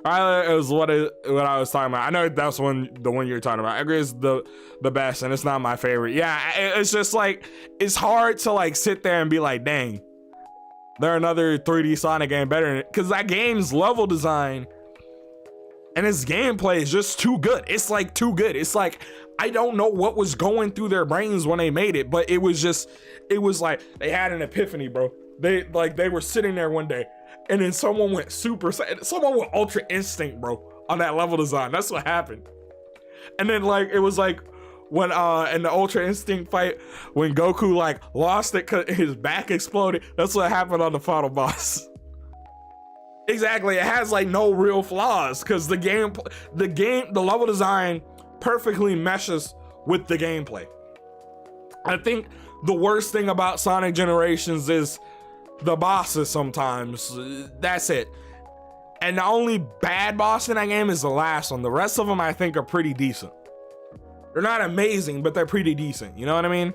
Alright, it was what I was talking about. I know that's the one you're talking about. I agree it's the best and it's not my favorite. Yeah, it's just like, it's hard to like sit there and be like, dang, there another 3D Sonic game better than it, because that game's level design and its gameplay is just too good. It's like too good. It's like, I don't know what was going through their brains when they made it, but it was like they had an epiphany, bro. They were sitting there one day and then someone went Ultra Instinct, bro, on that level design. That's what happened. And then like, it was like when in the Ultra Instinct fight, when Goku like lost it cause his back exploded. That's what happened on the final boss. Exactly, it has like no real flaws because the level design perfectly meshes with the gameplay. I think the worst thing about Sonic Generations is the bosses sometimes. That's it. And the only bad boss in that game is the last one. The rest of them I think are pretty decent. They're not amazing, but they're pretty decent. You know what I mean?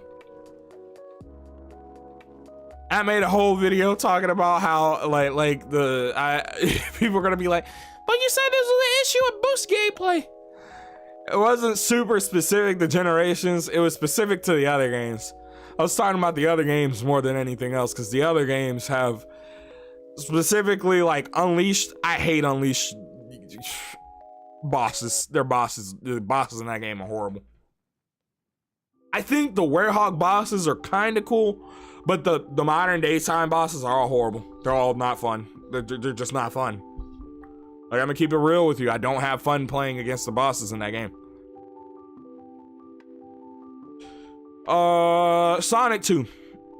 I made a whole video talking about how people are gonna be like, but you said this was an issue with boost gameplay. It wasn't super specific to Generations. It was specific to the other games. I was talking about the other games more than anything else because the other games have specifically like Unleashed. I hate Unleashed bosses. The bosses in that game are horrible. I think the Werehog bosses are kind of cool, but the modern daytime bosses are all horrible. They're all not fun. They're just not fun. Like, I'm gonna keep it real with you. I don't have fun playing against the bosses in that game. Sonic 2.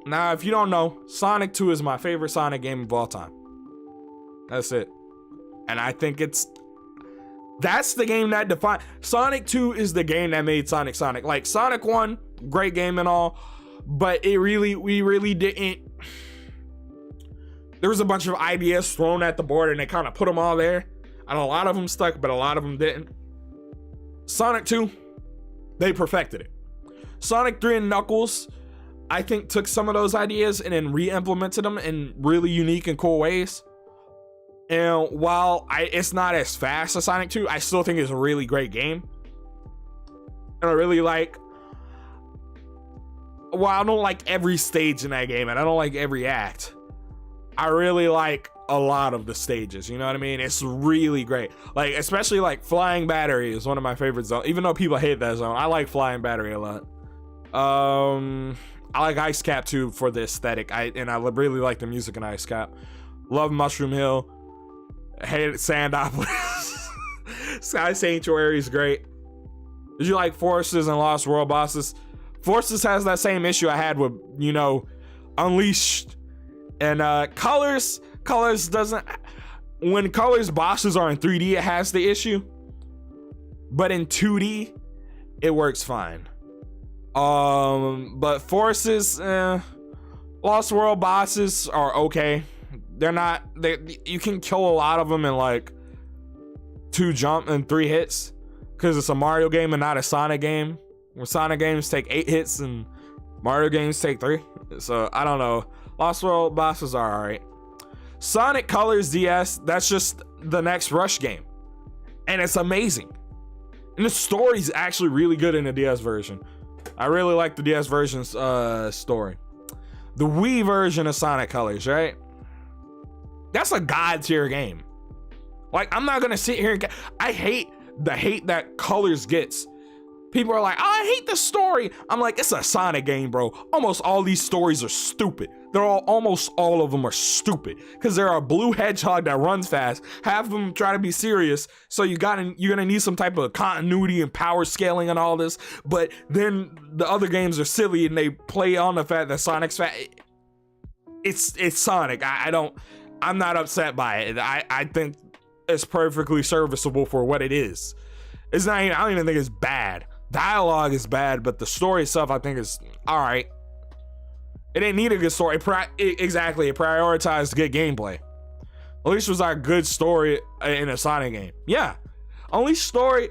Now, if you don't know, Sonic 2 is my favorite Sonic game of all time. That's it. And I think that's the game that defined Sonic 2 is the game that made Sonic. Like, Sonic 1, great game and all, but we really didn't. There was a bunch of ideas thrown at the board and they kind of put them all there. And a lot of them stuck, but a lot of them didn't. Sonic 2, they perfected it. Sonic 3 and Knuckles, I think, took some of those ideas and then re-implemented them in really unique and cool ways. And while it's not as fast as Sonic 2, I still think it's a really great game. And I really like well, I don't like every stage in that game, and I don't like every act. I really like a lot of the stages, you know what I mean? It's really great. Like, especially like Flying Battery is one of my favorite zones. Even though people hate that zone, I like Flying Battery a lot. I like Ice Cap too for the aesthetic. I really like the music in Ice Cap. Love Mushroom Hill. Hate Sandopolis. Sky Sanctuary is great. Did you like Forces and Lost World bosses? Forces has that same issue I had with, you know, Unleashed. And Colors doesn't. When Colors bosses are in 3D, it has the issue. But in 2D, it works fine. But Forces, Lost World bosses are okay. They're not. You can kill a lot of them in like 2 jump and 3 hits, because it's a Mario game and not a Sonic game. Where Sonic games take 8 hits and Mario games take 3. So I don't know. Lost World bosses are alright. Sonic Colors DS, that's just the next Rush game. And it's amazing. And the story's actually really good in the DS version. I really like the DS version's story. The Wii version of Sonic Colors, right? That's a god tier game. Like, I'm not gonna sit here and I hate the hate that Colors gets. People are like, oh, I hate the story. I'm like, it's a Sonic game, bro. Almost all these stories are stupid. Almost all of them are stupid, because there are a blue hedgehog that runs fast. Half of them try to be serious, so you're gonna need some type of continuity and power scaling and all this. But then the other games are silly and they play on the fact that Sonic's fat. It's Sonic. I'm not upset by it. I think it's perfectly serviceable for what it is. It's not even, I don't even think it's bad. Dialogue is bad, but the story itself I think is all right. It didn't need a good story. Exactly, it prioritized good gameplay. Unleashed was our good story in a Sonic game. Yeah, Unleashed story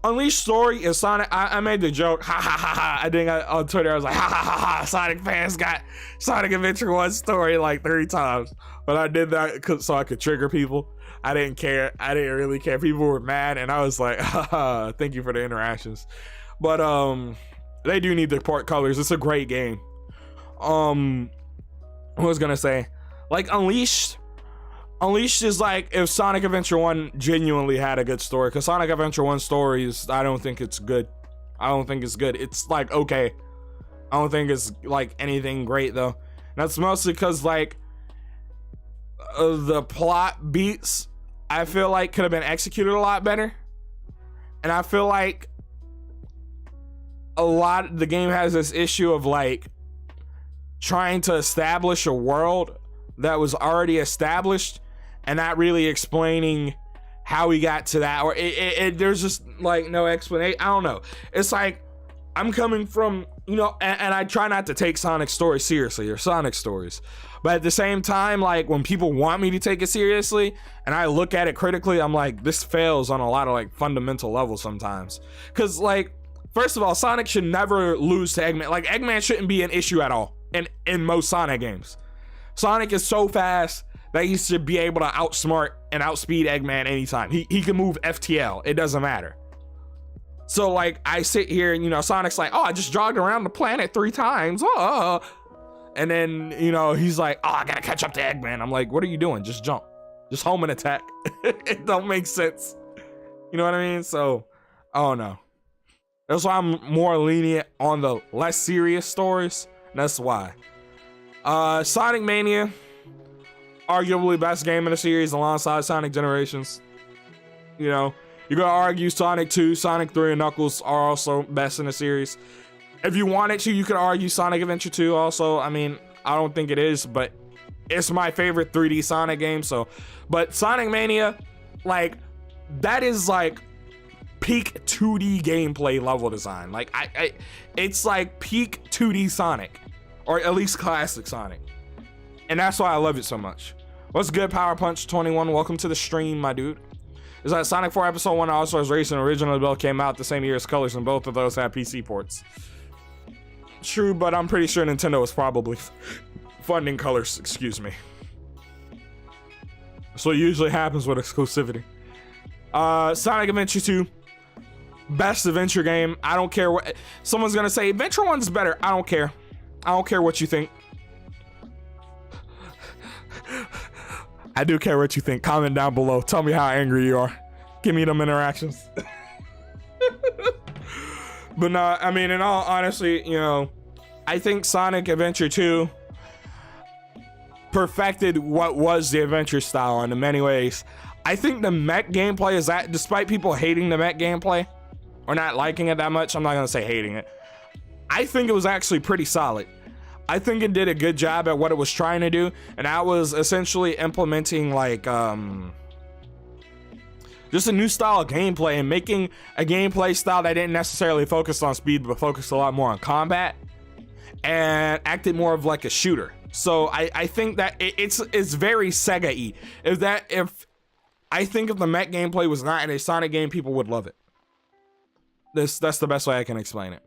is Sonic. I made the joke, ha ha ha ha. I think on Twitter I was like, ha ha ha ha. Sonic fans got Sonic Adventure 1 story like 30 times, but I did that so I could trigger people. I didn't care. I didn't really care. People were mad, and I was like, haha, thank you for the interactions. But they do need to port Colors. It's a great game. What was gonna say, like Unleashed is like if Sonic Adventure 1 genuinely had a good story, because Sonic Adventure 1 story is, I don't think it's good. It's like okay. I don't think it's like anything great though. And that's mostly because like the plot beats I feel like could have been executed a lot better. And I feel like the game has this issue of like trying to establish a world that was already established and not really explaining how we got to that, or there's just like no explanation. I don't know. It's like I'm coming from, you know, and I try not to take Sonic stories seriously, or Sonic stories, but at the same time, like when people want me to take it seriously and I look at it critically, I'm like, this fails on a lot of like fundamental levels sometimes. Because like, first of all, Sonic should never lose to Eggman. Like Eggman shouldn't be an issue at all in most Sonic games. Sonic is so fast that he should be able to outsmart and outspeed Eggman anytime. He can move FTL. It doesn't matter. So like I sit here and, you know, Sonic's like, oh, I just jogged around the planet 3 times. Oh. And then, you know, he's like, oh, I gotta catch up to Eggman. I'm like, what are you doing? Just jump. Just home and attack. It don't make sense. You know what I mean? So, I don't know. That's why I'm more lenient on the less serious stories. That's why. Sonic Mania, arguably best game in the series alongside Sonic Generations. You know, you're gonna argue Sonic 2, Sonic 3, and Knuckles are also best in the series. If you wanted to, you could argue Sonic Adventure 2 also. I mean, I don't think it is, but it's my favorite 3D Sonic game. So, but Sonic Mania, like, that is like peak 2D gameplay level design. Like, it's like peak 2D Sonic, or at least classic Sonic. And that's why I love it so much. What's good, Power Punch 21? Welcome to the stream, my dude. Is that Sonic 4 Episode 1 All Stars Racing originally both came out the same year as Colors, and both of those had PC ports. True, but I'm pretty sure Nintendo was probably funding Colors, excuse me. So it usually happens with exclusivity. Sonic Adventure 2, best adventure game. I don't care what someone's gonna say. Adventure 1's better. I don't care. I don't care what you think. I do care what you think. Comment down below. Tell me how angry you are. Give me them interactions. But no, I mean, in all honesty, you know, I think Sonic Adventure 2 perfected what was the adventure style in many ways. I think the mech gameplay is that, despite people hating the mech gameplay or not liking it that much, I'm not gonna say hating it. I think it was actually pretty solid. I think it did a good job at what it was trying to do, and that was essentially implementing like just a new style of gameplay and making a gameplay style that didn't necessarily focus on speed but focused a lot more on combat and acted more of like a shooter. So I think that it's very Sega-y. If I think if the mech gameplay was not in a Sonic game, people would love it. That's the best way I can explain it.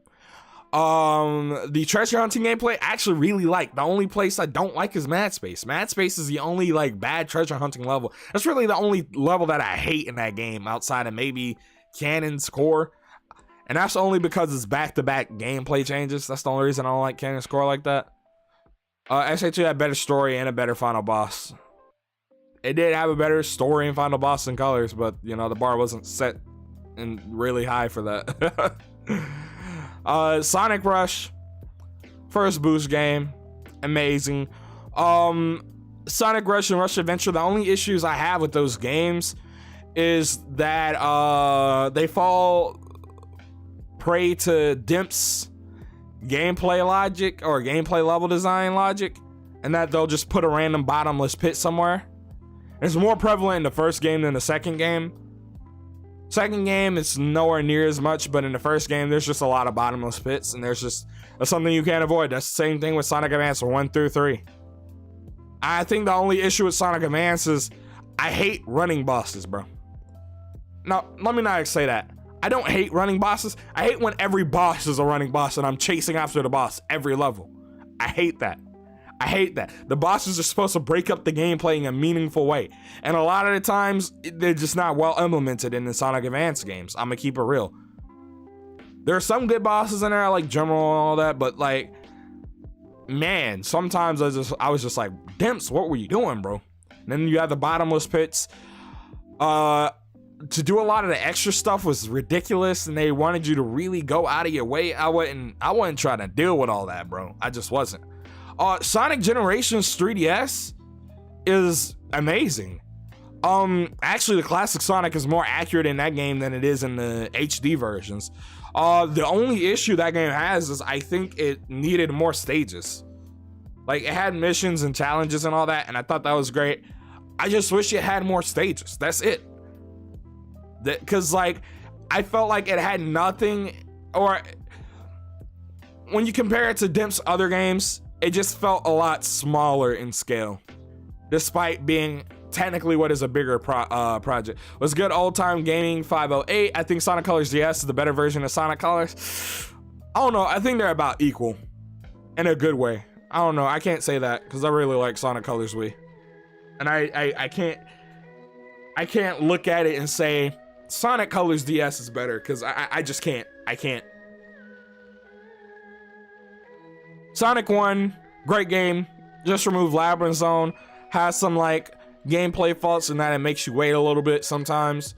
The treasure hunting gameplay I actually really like. The only place I don't like is Mad Space. Mad Space is the only like bad treasure hunting level. That's really the only level that I hate in that game outside of maybe Cannon's Core. And that's only because it's back-to-back gameplay changes. That's the only reason I don't like Cannon's Core like that. SH2 had a better story and a better final boss. It did have a better story and final boss than Colors, but you know, the bar wasn't set and really high for that. Sonic Rush, first boost game, amazing. Sonic Rush and Rush Adventure, the only issues I have with those games is that they fall prey to Dimp's gameplay logic or gameplay level design logic, and that they'll just put a random bottomless pit somewhere. It's more prevalent in the first game than the second game. Second game, it's nowhere near as much, but in the first game, there's just a lot of bottomless pits, and that's something you can't avoid. That's the same thing with Sonic Advance 1 through 3. I think the only issue with Sonic Advance is I hate running bosses, bro. Now, let me not say that. I don't hate running bosses. I hate when every boss is a running boss and I'm chasing after the boss every level. I hate that. I hate that. The bosses are supposed to break up the gameplay in a meaningful way. And a lot of the times, they're just not well implemented in the Sonic Advance games. I'm gonna keep it real. There are some good bosses in there, like General and all that, but like, man, sometimes I was just like, Dimps, what were you doing, bro? And then you have the bottomless pits. To do a lot of the extra stuff was ridiculous, and they wanted you to really go out of your way. I wasn't trying to deal with all that, bro. I just wasn't. Sonic Generations 3DS is amazing. Actually, the classic Sonic is more accurate in that game than it is in the HD versions. The only issue that game has is I think it needed more stages. Like, it had missions and challenges and all that, and I thought that was great. I just wish it had more stages. That's it. Because, like, I felt like it had nothing, or when you compare it to Dimp's other games, it just felt a lot smaller in scale, despite being technically what is a bigger project. Was good old time gaming 508. I think Sonic Colors DS is the better version of Sonic Colors. I don't know. I think they're about equal in a good way. I don't know. I can't say that because I really like Sonic Colors Wii, and I can't look at it and say Sonic Colors DS is better because I just can't. I can't. Sonic 1, great game. Just remove Labyrinth Zone. Has some like gameplay faults in that it makes you wait a little bit sometimes.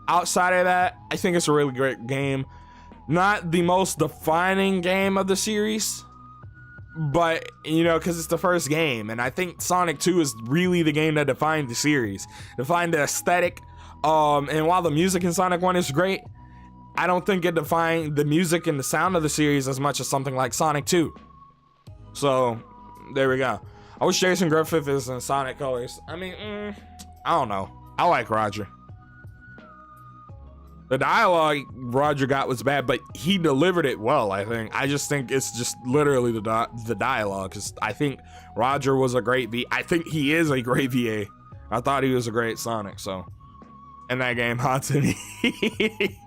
Outside of that, I think it's a really great game. Not the most defining game of the series, but you know, because it's the first game, and I think Sonic 2 is really the game that defined the series, defined the aesthetic. And while the music in Sonic 1 is great, I don't think it defined the music and the sound of the series as much as something like Sonic 2. So, there we go. I wish Jason Griffith is in Sonic Colors. I mean, I don't know. I like Roger. The dialogue Roger got was bad, but he delivered it well, I think. I just think it's just literally the dialogue, because I think Roger was a great I think he is a great VA. I thought he was a great Sonic, so. And that game haunted me.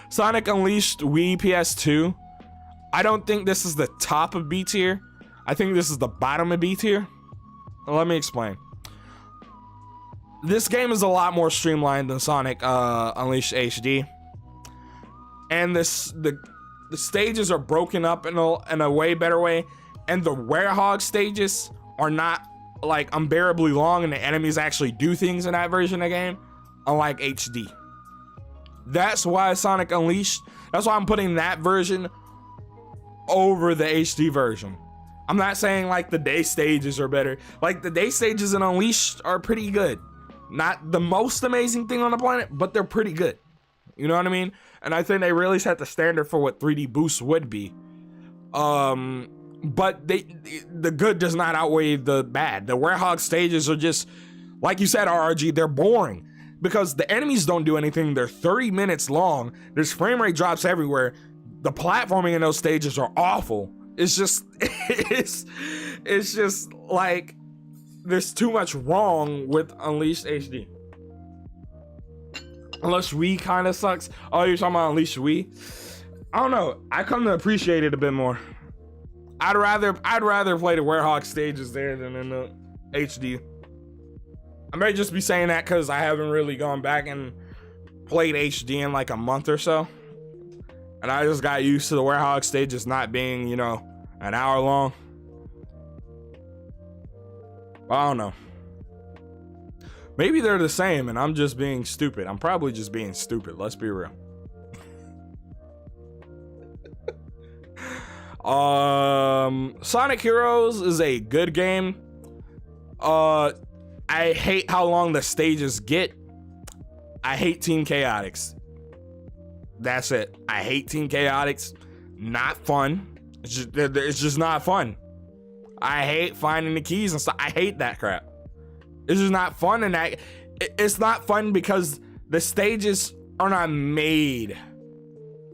Sonic Unleashed Wii PS2. I don't think this is the top of B tier. I think this is the bottom of B tier. Well, let me explain. This game is a lot more streamlined than Sonic Unleashed HD. And the stages are broken up in a way better way. and the werehog stages are not like unbearably long, and the enemies actually do things in that version of the game, unlike HD. That's why Sonic Unleashed, that's why I'm putting that version over the HD version. I'm not saying like the day stages are better. Like the day stages in Unleashed are pretty good. Not the most amazing thing on the planet, but they're pretty good. You know what I mean? And I think they really set the standard for what 3D boost would be. But the good does not outweigh the bad. The werehog stages are just, like you said, RRG, they're boring. Because the enemies don't do anything. They're 30 minutes long. There's frame rate drops everywhere. The platforming in those stages are awful. It's just, it's just like, there's too much wrong with Unleashed HD. Unless Wii kind of sucks. Oh, you're talking about Unleashed Wii? I don't know. I come to appreciate it a bit more. I'd rather play the werehog stages there than in the HD. I may just be saying that because I haven't really gone back and played HD in like a month or so. And I just got used to the werehog stages not being, you know, an hour long. I don't know. Maybe they're the same and I'm just being stupid. I'm probably just being stupid. Let's be real. Sonic Heroes is a good game. I hate how long the stages get. I hate Team Chaotix. That's it. I hate Team Chaotix. Not fun. It's just not fun. I hate finding the keys and stuff. I hate that crap. It's just not fun, and it's not fun because the stages are not made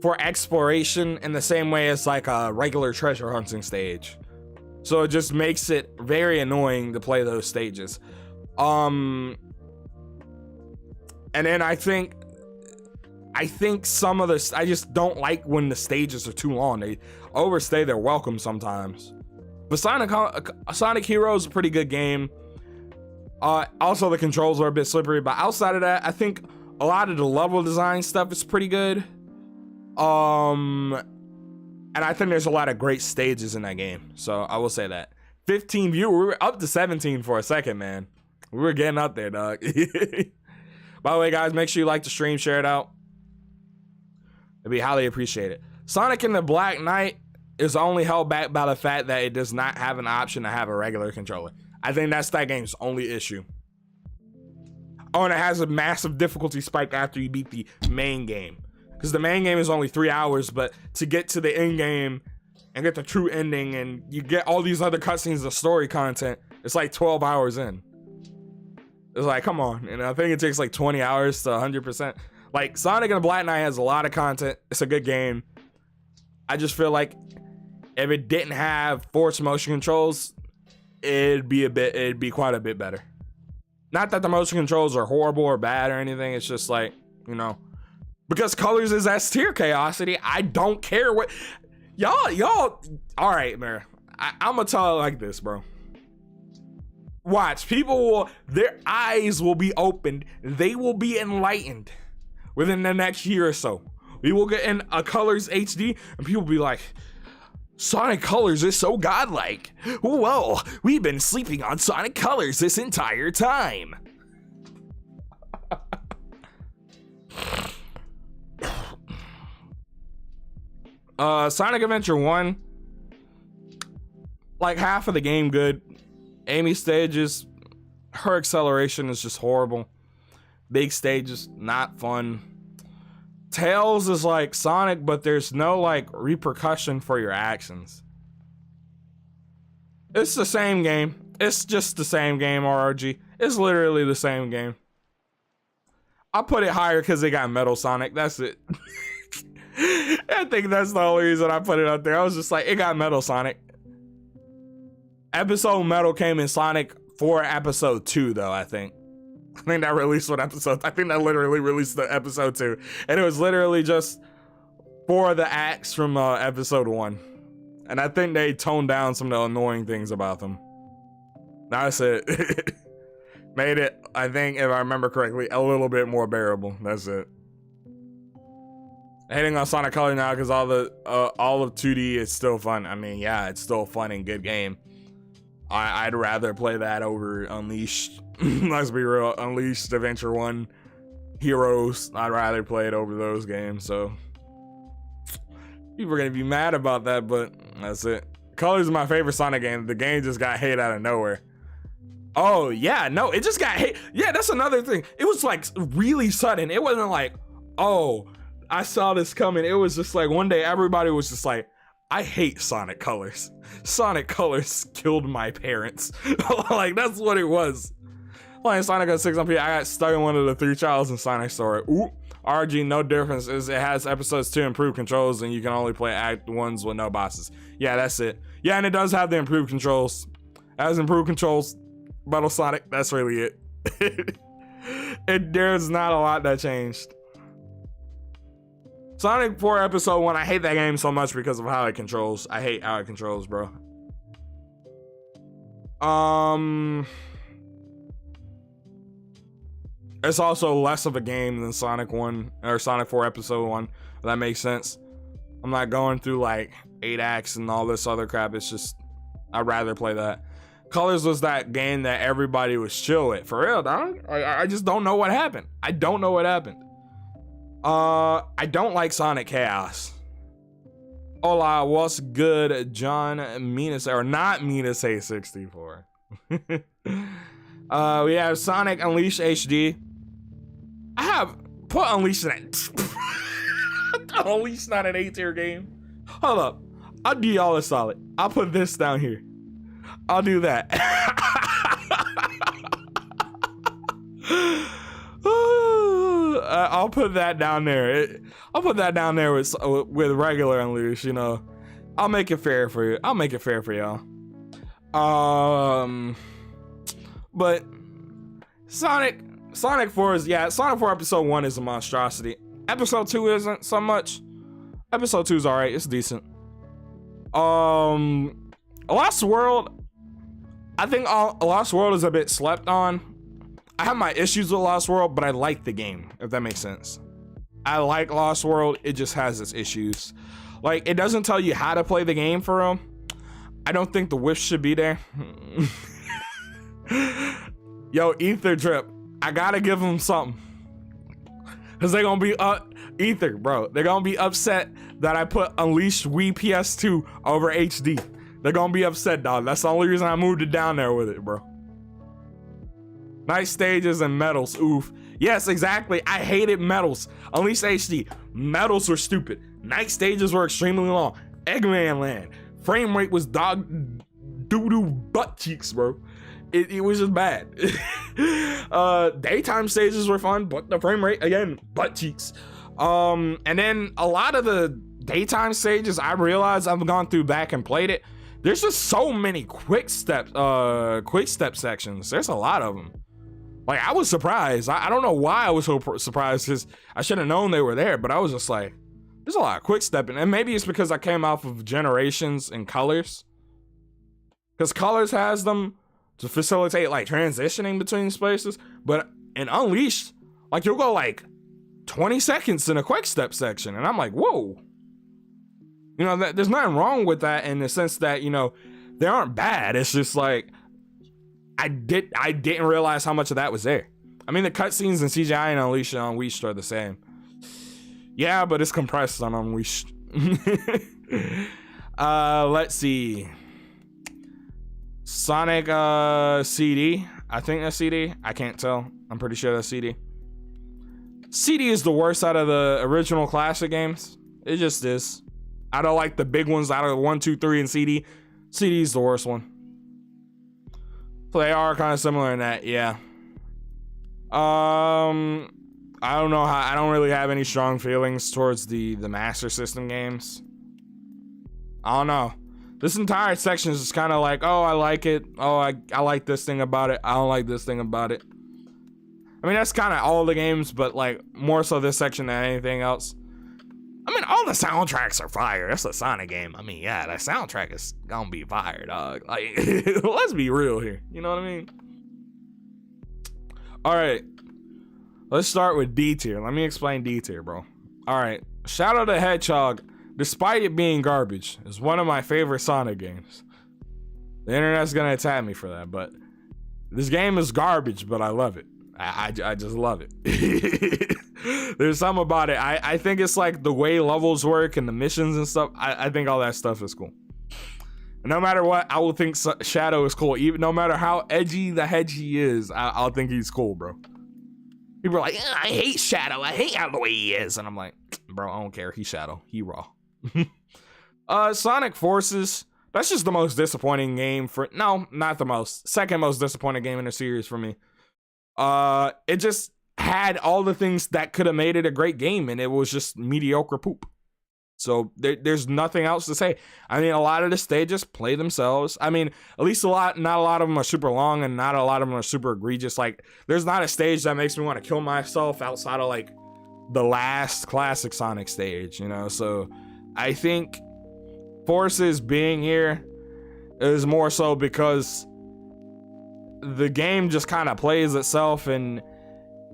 for exploration in the same way as like a regular treasure hunting stage. So it just makes it very annoying to play those stages. And then I think some of the, I just don't like when the stages are too long. They overstay their welcome sometimes. But Sonic Heroes is a pretty good game. Also the controls are a bit slippery, but outside of that, I think a lot of the level design stuff is pretty good. And I think there's a lot of great stages in that game. So I will say that. 15 viewers, we were up to 17 for a second, man. We were getting up there, dog. By the way, guys, make sure you like the stream, share it out. It'd be highly appreciated. Sonic and the Black Knight is only held back by the fact that it does not have an option to have a regular controller. I think that's that game's only issue. Oh, and it has a massive difficulty spike after you beat the main game. Because the main game is only 3 hours, but to get to the end game and get the true ending and you get all these other cutscenes of story content, it's like 12 hours in. It's like, come on. And I think it takes like 20 hours to 100%. Like, Sonic and the Black Knight has a lot of content. It's a good game. I just feel like if it didn't have forced motion controls, it'd be quite a bit better. Not that the motion controls are horrible or bad or anything. It's just like, you know, because Colors is S tier Chaosity. I don't care what y'all. All right, man. I'm gonna tell it like this, bro. Watch, their eyes will be opened. They will be enlightened within the next year or so. We will get in a Colors HD and people will be like, Sonic Colors is so godlike. Whoa, we've been sleeping on Sonic Colors this entire time. Sonic Adventure 1, like half of the game good. Amy stages, her acceleration is just horrible. Big stages, not fun. Tails is like Sonic, but there's no like repercussion for your actions. It's the same game. It's just the same game, RRG. It's literally the same game. I put it higher because they got Metal Sonic. That's it. I think that's the only reason I put it up there. I was just like, it got Metal Sonic. Episode Metal came in Sonic 4 Episode 2, though, I think. I think that released one episode. I think that literally released the episode 2. And it was literally just 4 of the acts from episode 1. And I think they toned down some of the annoying things about them. That's it. Made it, I think, if I remember correctly, a little bit more bearable. That's it. Hating on Sonic Color now because all of 2D is still fun. I mean, yeah, it's still a fun and good game. I'd rather play that over Unleashed. Let's be real, Unleashed, Adventure 1, Heroes. I'd rather play it over those games. So people are gonna be mad about that, but that's it. Colors is my favorite Sonic game. The game just got hate out of nowhere. Oh yeah, no, it just got hate. Yeah, that's another thing. It was like really sudden. It wasn't like, oh, I saw this coming. It was just like one day everybody was just like, I hate Sonic Colors. Sonic Colors killed my parents. Like, that's what it was. Playing Sonic 06 on PS, I got stuck in one of the 3 trials in Sonic Story. Ooh, RG, no difference. It has episodes 2 improved controls, and you can only play act 1s with no bosses. Yeah, that's it. Yeah, and it does have the improved controls. It has improved controls. Battle Sonic, that's really it. There's not a lot that changed. Sonic 4 Episode 1, I hate that game so much because of how it controls. I hate how it controls, bro. It's also less of a game than Sonic 1 or Sonic 4 Episode 1. If that makes sense. I'm not going through like 8 acts and all this other crap. It's just, I'd rather play that. Colors was that game that everybody was chill with. For real, dog. I just don't know what happened. I don't know what happened. I don't like Sonic Chaos. Hola, what's good, John Minas, or not Minas A64. We have Sonic Unleashed HD. I have put Unleashed in it. Unleashed not an A-tier game. Hold up. I'll do y'all a solid. I'll put this down here. I'll do that. I'll put that down there. I'll put that down there with regular Unleashed, you know. I'll make it fair for you. I'll make it fair for y'all. But Sonic 4 is, yeah, Sonic 4 Episode 1 is a monstrosity. Episode 2 isn't so much. Episode 2 is alright, it's decent. Lost World, I think Lost World is a bit slept on. I have my issues with Lost World, but I like the game, if that makes sense. I like Lost World, it just has its issues. Like, it doesn't tell you how to play the game for real. I don't think the whiff should be there. Yo, Ether Drip, I gotta give them something. Cause they're gonna be Ether, bro. They're gonna be upset that I put Unleashed Wii PS2 over HD. They're gonna be upset, dog. That's the only reason I moved it down there with it, bro. Nice stages and medals, oof. Yes, exactly. I hated medals. Unleashed HD. Medals were stupid. Night stages were extremely long. Eggman Land. Frame rate was dog doo-doo butt cheeks, bro. It was just bad. Daytime stages were fun, but the frame rate, again, butt cheeks. And then a lot of the daytime stages, I realized I've gone through back and played it. There's just so many quick step sections. There's a lot of them. Like, I was surprised. I don't know why I was so surprised, because I should have known they were there, but I was just like, there's a lot of quick stepping. And maybe it's because I came off of Generations and Colors. Because Colors has them to facilitate like transitioning between spaces. But in Unleashed, like, you'll go like 20 seconds in a quick step section. And I'm like, whoa. You know, there's nothing wrong with that in the sense that, you know, they aren't bad. It's just like, I didn't realize how much of that was there. I mean, the cutscenes and CGI and Unleashed are the same. Yeah, but it's compressed on Unleashed. Let's see. Sonic CD. I think that's CD. I can't tell. I'm pretty sure that's CD. CD is the worst out of the original classic games. It just is. I don't like the big ones out of 1, 2, 3 and CD. CD is the worst one. So they are kind of similar in that, yeah. I don't know how. I don't really have any strong feelings towards the Master System games. I don't know. This entire section is just kind of like, oh, I like it. Oh, I like this thing about it. I don't like this thing about it. I mean, that's kind of all the games, but like more so this section than anything else. I mean, all the soundtracks are fire. That's a Sonic game. I mean, yeah, that soundtrack is gonna be fire, dog. Like, let's be real here. You know what I mean? All right. Let's start with D tier. Let me explain D tier, bro. All right. Shadow the Hedgehog, despite it being garbage, is one of my favorite Sonic games. The internet's gonna attack me for that, but this game is garbage, but I love it. I just love it. There's something about it. I think it's like the way levels work and the missions and stuff. I think all that stuff is cool. And no matter what, I will think Shadow is cool. Even no matter how edgy the hedge he is, I'll think he's cool, bro. People are like, I hate Shadow. I hate how the way he is. And I'm like, bro, I don't care. He's Shadow. He raw. Sonic Forces. That's just the most disappointing game for... No, not the most. Second most disappointing game in the series for me. It just had all the things that could have made it a great game, and it was just mediocre poop. So there's nothing else to say. I mean, a lot of the stages play themselves. I mean, at least not a lot of them are super long, and not a lot of them are super egregious. Like, there's not a stage that makes me want to kill myself outside of like the last classic Sonic stage, you know? So I think Forces being here is more so because the game just kind of plays itself, and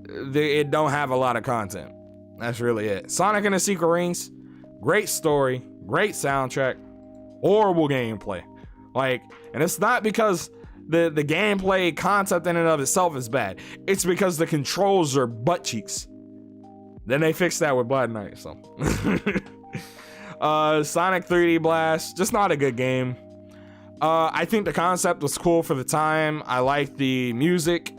it don't have a lot of content. That's really it. Sonic and the Secret Rings, great story, great soundtrack, horrible gameplay. Like, and it's not because the gameplay concept in and of itself is bad. It's because the controls are butt cheeks. Then they fixed that with Blood Knight, so. Sonic 3D Blast, just not a good game. I think the concept was cool for the time. I like the music.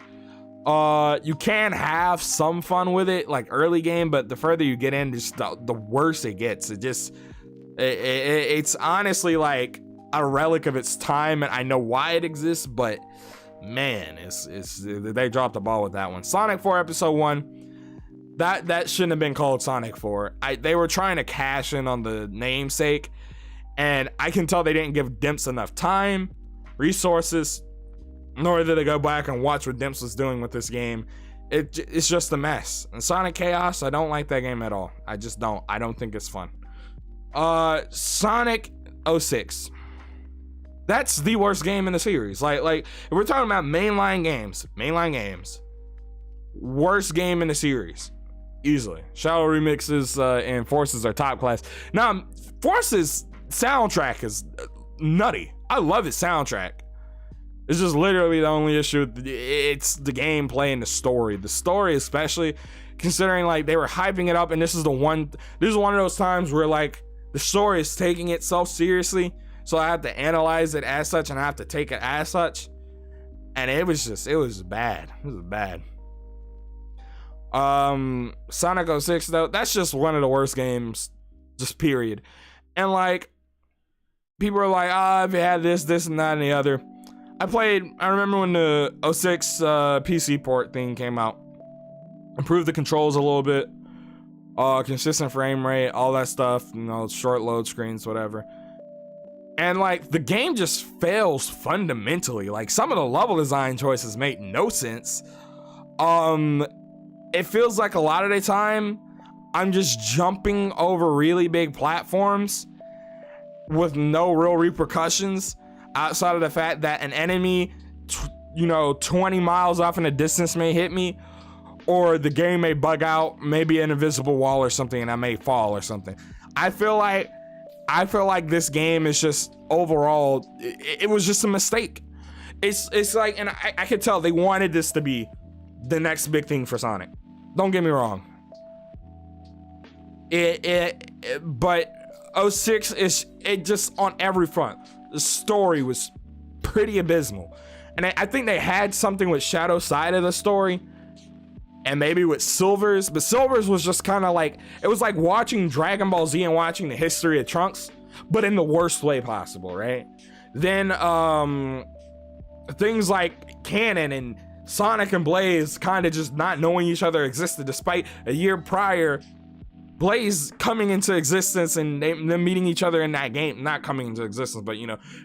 You can have some fun with it, like early game, but the further you get in, just the worse it gets. It's honestly like a relic of its time, and I know why it exists, but man, they dropped the ball with that one. Sonic 4 Episode 1. That shouldn't have been called Sonic 4. They were trying to cash in on the namesake, and I can tell they didn't give Dimps enough time, resources, nor did they go back and watch what Dimps was doing with this game. It's just a mess. And Sonic Chaos, I don't like that game at all. I just don't. I don't think it's fun. Sonic 06. That's the worst game in the series. Like if we're talking about mainline games, worst game in the series. Easily. Shadow remixes and Forces are top class. Now, Forces soundtrack is nutty. I love its soundtrack. It's just literally the only issue. It's the gameplay and the story. The story, especially considering like they were hyping it up, and this is one of those times where like the story is taking itself seriously. So I have to analyze it as such, and I have to take it as such. And it was bad. It was bad. Sonic 06 though, that's just one of the worst games, just period. And like, people are like, if it had this and that and the other. I remember when the 06 PC port thing came out. Improved the controls a little bit, consistent frame rate, all that stuff, you know, short load screens, whatever. And like, the game just fails fundamentally. Like, some of the level design choices make no sense. It feels like a lot of the time I'm just jumping over really big platforms with no real repercussions outside of the fact that an enemy 20 miles off in the distance may hit me, or the game may bug out, maybe an invisible wall or something, and I may fall or something. I feel like this game is just overall, it was just a mistake. It's like, and I could tell they wanted this to be the next big thing for Sonic. Don't get me wrong. But 06 is just on every front. The story was pretty abysmal, and I think they had something with Shadow's side of the story, and maybe with Silver's, but Silver's was just kind of like, it was like watching Dragon Ball Z and watching the history of Trunks, but in the worst way possible, right? Then things like Canon and Sonic and Blaze kind of just not knowing each other existed, despite a year prior Blaze coming into existence and them meeting each other in that game. Not coming into existence, but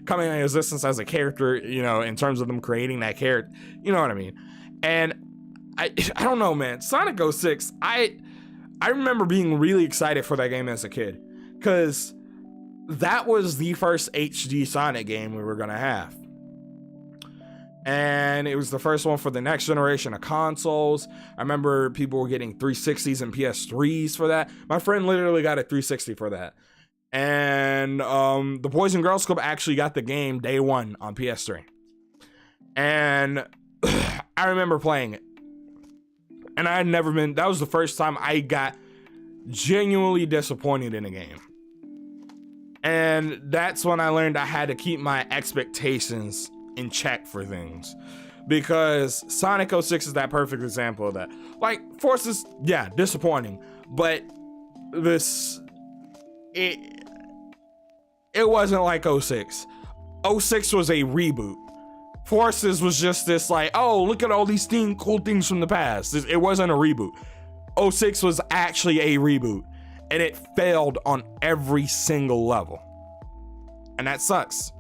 coming into existence as a character, in terms of them creating that character, you know what I mean? And I don't know, man. Sonic 06, I remember being really excited for that game as a kid, because that was the first HD Sonic game we were gonna have. And it was the first one for the next generation of consoles. I remember people were getting 360s and PS3s for that. My friend literally got a 360 for that. And the Boys and Girls Club actually got the game day one on PS3. And I remember playing it. And I had never been, that was the first time I got genuinely disappointed in a game. And that's when I learned I had to keep my expectations in check for things, because Sonic 06 is that perfect example of that. Like, Forces, yeah, disappointing, but it wasn't like 06. 06 was a reboot. Forces was just this like, oh, look at all these cool things from the past. It wasn't a reboot. 06 was actually a reboot, and it failed on every single level, and that sucks.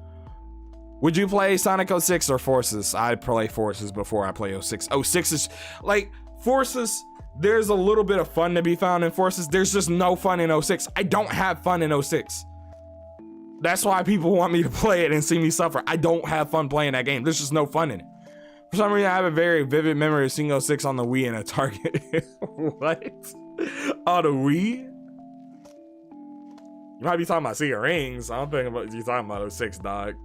Would you play Sonic 06 or Forces? I'd play Forces before I play 06. 06 is like Forces. There's a little bit of fun to be found in Forces. There's just no fun in 06. I don't have fun in 06. That's why people want me to play it and see me suffer. I don't have fun playing that game. There's just no fun in it. For some reason, I have a very vivid memory of seeing 06 on the Wii in a Target. What? On the Wii? You might be talking about Sea of Rings. I'm thinking about you talking about 06, dog.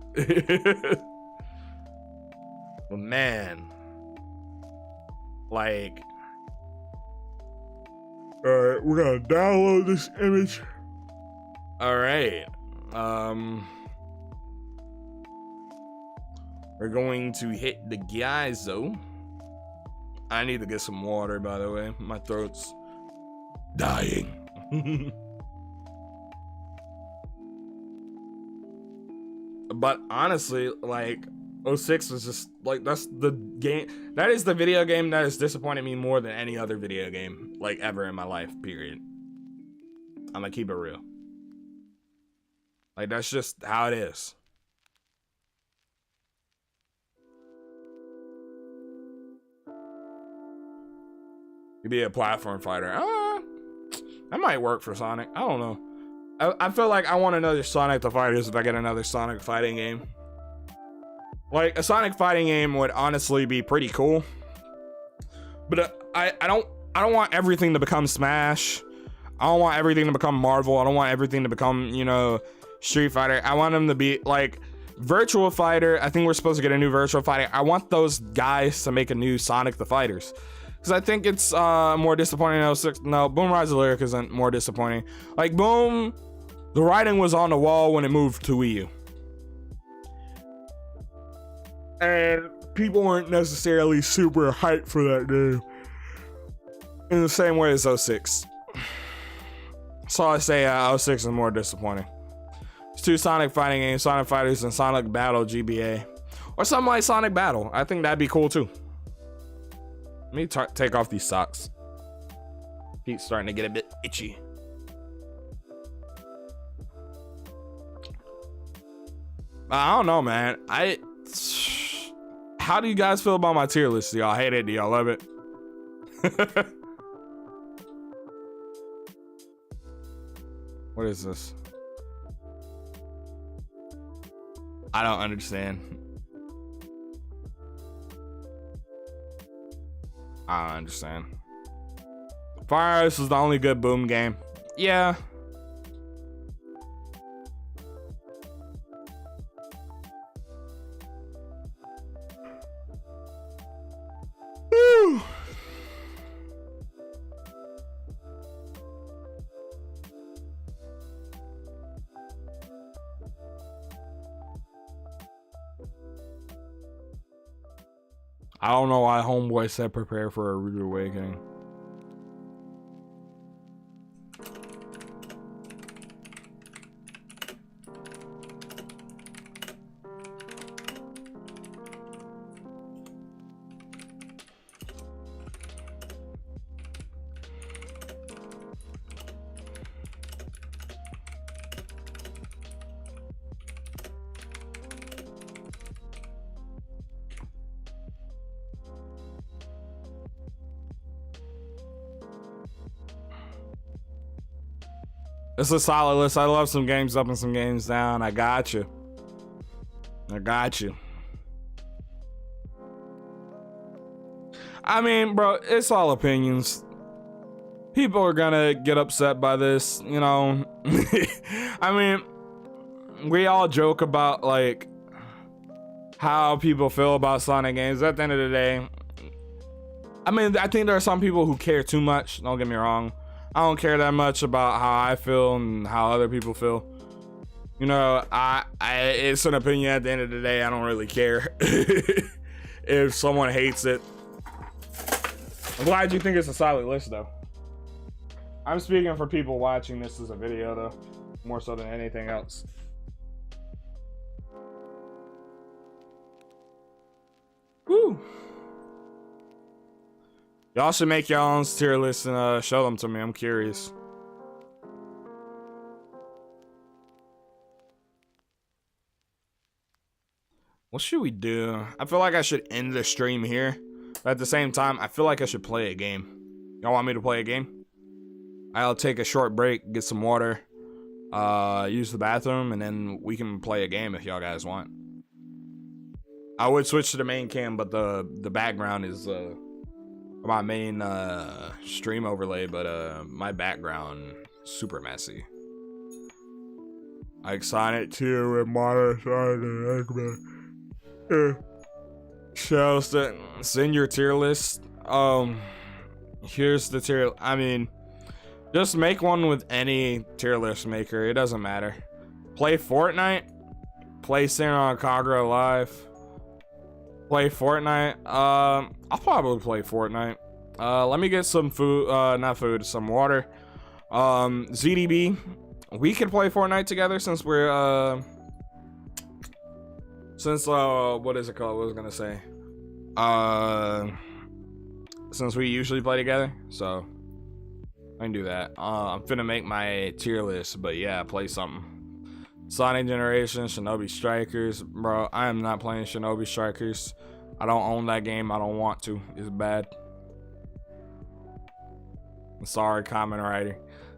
But man, like, all right, we're gonna download this image. All right, we're going to hit the geyser. I need to get some water, by the way. My throat's dying. But honestly, like, 06 was just like, that's the game, that is the video game that has disappointed me more than any other video game like ever in my life, period. I'm gonna keep it real. Like, that's just how it is. You'd be a platform fighter. That might work for Sonic. I don't know. I feel like I want another Sonic the Fighters if I get another Sonic fighting game. Like, a Sonic fighting game would honestly be pretty cool. But I don't want everything to become Smash. I don't want everything to become Marvel. I don't want everything to become, you know, Street Fighter. I want them to be like Virtual Fighter. I think we're supposed to get a new Virtual Fighter. I want those guys to make a new Sonic the Fighters. Because I think it's more disappointing than 06. No, Boom Rise of Lyric isn't more disappointing. Like, Boom, the writing was on the wall when it moved to Wii U. And people weren't necessarily super hyped for that game. In the same way as 06. So I say 06 is more disappointing. It's two Sonic fighting games, Sonic Fighters and Sonic Battle GBA. Or something like Sonic Battle. I think that'd be cool too. Let me take off these socks. Feet's starting to get a bit itchy. I don't know, man. How do you guys feel about my tier list? Do y'all hate it? Do y'all love it? What is this? I don't understand. I don't understand. Fire Ice is the only good Boom game. Yeah. Woo. I don't know why Homeboy said prepare for a rude awakening. It's a solid list. I love some games up and some games down. I got you. I got you. I mean, bro, it's all opinions. People are gonna get upset by this, you know. I mean, we all joke about like how people feel about Sonic games. At the end of the day, I mean, I think there are some people who care too much. Don't get me wrong. I don't care that much about how I feel and how other people feel. You know, it's an opinion at the end of the day. I don't really care if someone hates it. I'm glad you think it's a solid list, though. I'm speaking for people watching this as a video, though, more so than anything else. Woo! Y'all should make your own tier list and show them to me. I'm curious. What should we do? I feel like I should end the stream here. But at the same time, I feel like I should play a game. Y'all want me to play a game? I'll take a short break, get some water, use the bathroom, and then we can play a game if y'all guys want. I would switch to the main cam, but the background is my main stream overlay, but my background super messy. Like Sonic 2 with Mario, Sonic, Eggman. So send your tier list. Here's the tier. I mean, just make one with any tier list maker. It doesn't matter. Play Fortnite. Play Sinner Kagura Live. Play Fortnite. I'll probably play Fortnite. Let me get some food. Not food. Some water. ZDB. We can play Fortnite together since we're what is it called? What was I gonna say? Since we usually play together, so I can do that. I'm finna make my tier list, but yeah, play something. Sonic Generation, Shinobi Strikers, bro. I am not playing Shinobi Strikers. I don't own that game. I don't want to. It's bad. I'm sorry, comment writer.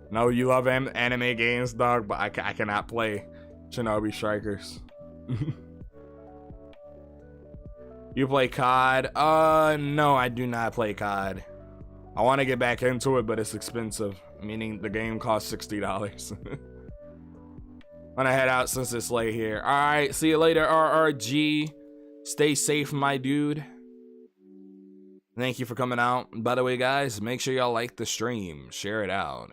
No, you love anime games, dog, but I cannot play Shinobi Strikers. You play COD? No, I do not play COD. I want to get back into it, but it's expensive, meaning the game costs $60. I'm gonna head out since it's late here. All right, see you later, RRG. Stay safe, my dude. Thank you for coming out. By the way, guys, make sure y'all like the stream. Share it out.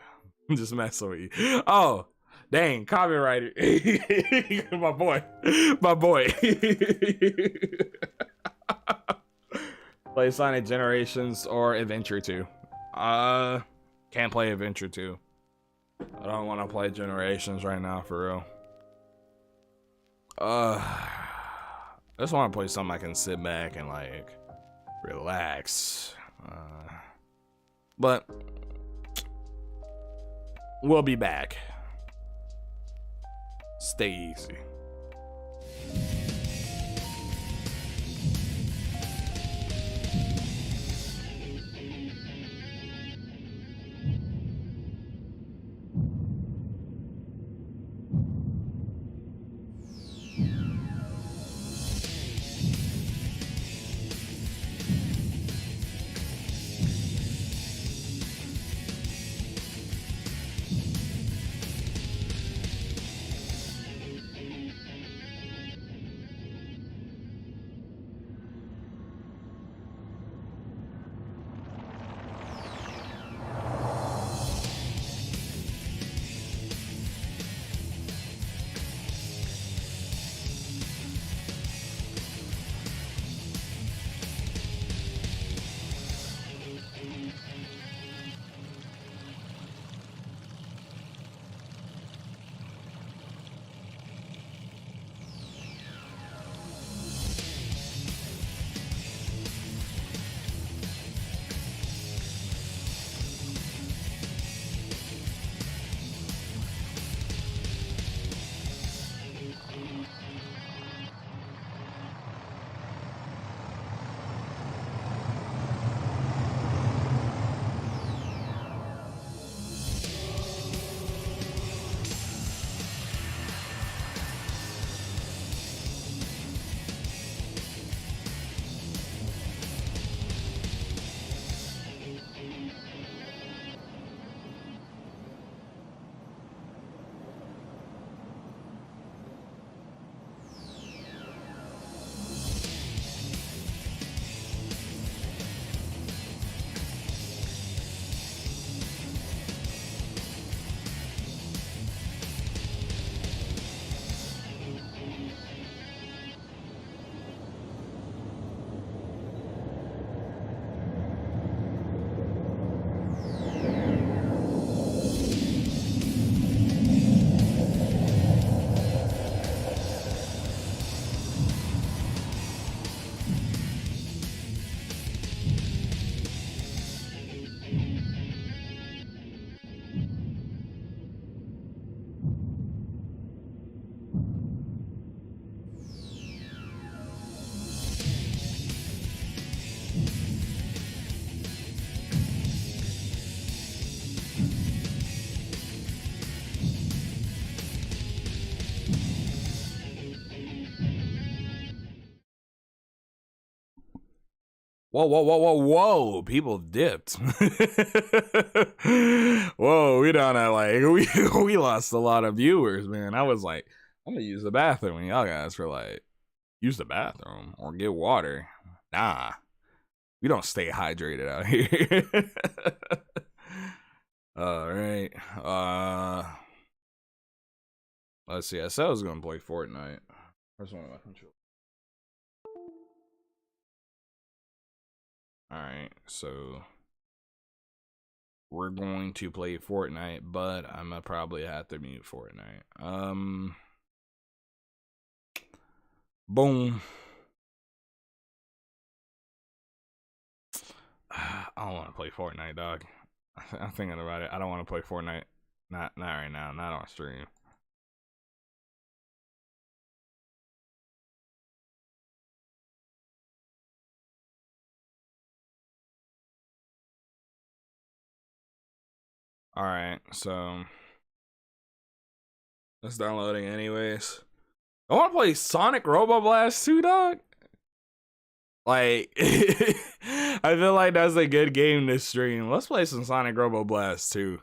I'm just messing with you. Oh, dang, copyrighted. My boy. My boy. Play Sonic Generations or Adventure 2. Can't play Adventure 2. I don't want to play Generations right now, for real. I just want to play something I can sit back and like relax. But we'll be back. Stay easy. Whoa, whoa, whoa, whoa, whoa! People dipped. Whoa, we done that like we lost a lot of viewers, man. I was like, I'm gonna use the bathroom, and y'all guys were like, use the bathroom or get water. Nah, we don't stay hydrated out here. All right. Let's see. I said I was gonna play Fortnite. Where's one of my controllers? All right, so we're going to play Fortnite, but I'm gonna probably have to mute Fortnite. Boom. I don't want to play Fortnite, dog. I'm thinking about it. I don't want to play Fortnite. Not right now. Not on stream. All right, so it's downloading anyways. I want to play Sonic Robo Blast 2, dog. Like, I feel like that's a good game to stream. Let's play some Sonic Robo Blast 2.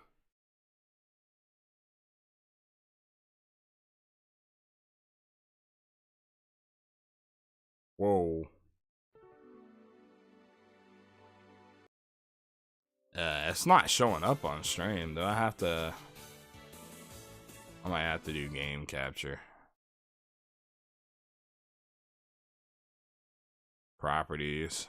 Whoa. It's not showing up on stream. Do I have to? I might have to do game capture. Properties.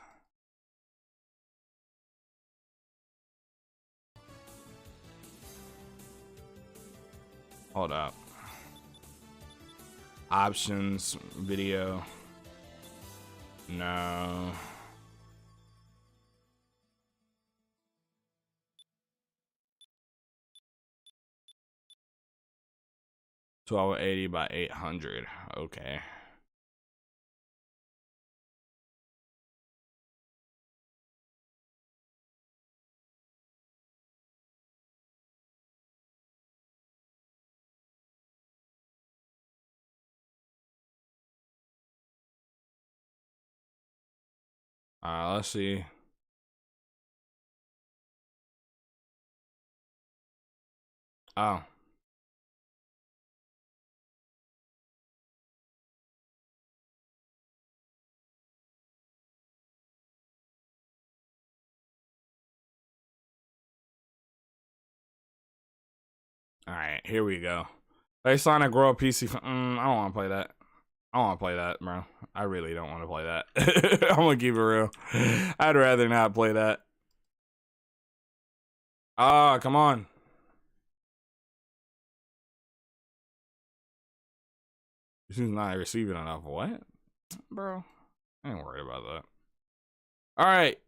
Hold up. Options, video. No. 1280 by 800. Okay. Let's see. Oh. Alright, here we go. Hey, Sonic World PC. I don't want to play that. I don't want to play that, bro. I really don't want to play that. I'm going to keep it real. I'd rather not play that. Ah, come on. This is not receiving enough. What? Bro, I ain't worried about that. All right.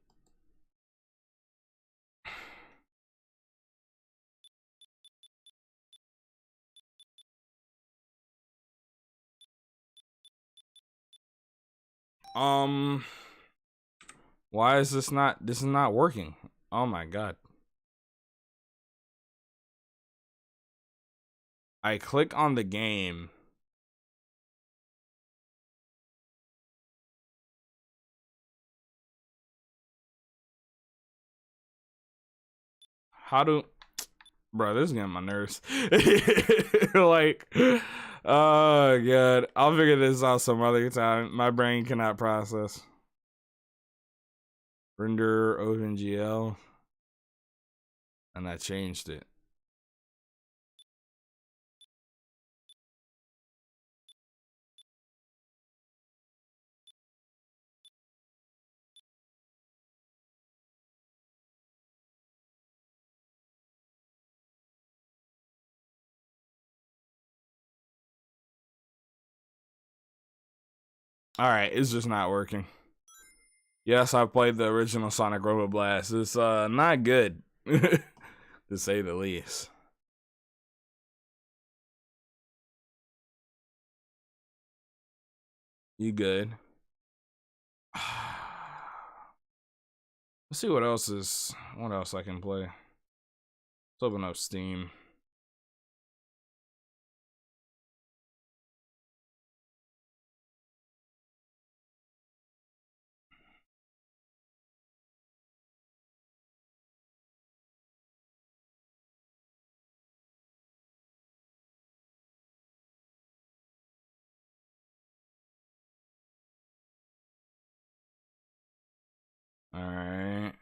Why is this is not working? Oh my god. I click on the game. How do, bro, this is getting my nerves. Like, oh god. I'll figure this out some other time. My brain cannot process. Render OpenGL. And I changed it. Alright, it's just not working. Yes, I played the original Sonic Robo Blast. It's not good, to say the least. You good? Let's see what else I can play. Let's open up Steam. All right.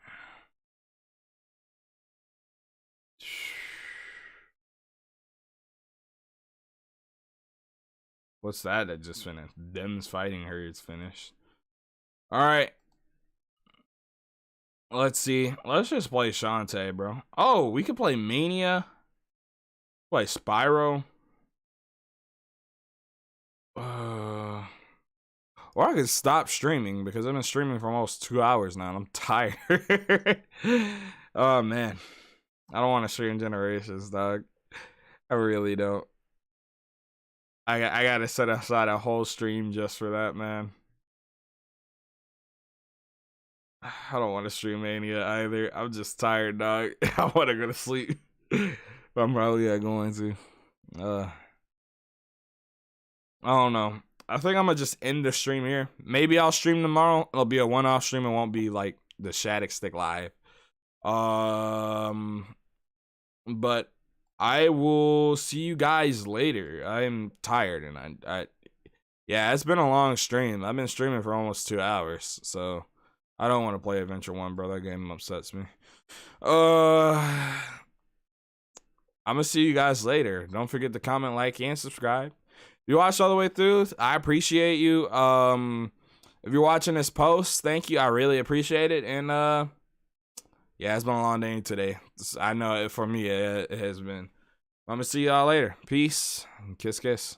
What's that just finished? Them's fighting herds finished. All right. Let's see. Let's just play Shantae, bro. Oh, we could play Mania. Play Spyro. Or I could stop streaming because I've been streaming for almost 2 hours now and I'm tired. Oh, man. I don't want to stream Generations, dog. I really don't. I gotta set aside a whole stream just for that, man. I don't want to stream Mania either. I'm just tired, dog. I want to go to sleep. But I'm probably going to. I don't know. I think I'm gonna just end the stream here. Maybe I'll stream tomorrow. It'll be a one-off stream. It won't be like the Shadicstick live. But I will see you guys later. I'm tired and yeah, it's been a long stream. I've been streaming for almost 2 hours, so I don't want to play Adventure 1, bro. That game upsets me. I'm gonna see you guys later. Don't forget to comment, like, and subscribe. If you watched all the way through, I appreciate you. If you're watching this post, thank you. I really appreciate it. And yeah, it's been a long day today. I know for me it has been. I'm gonna see y'all later. Peace. Kiss, kiss.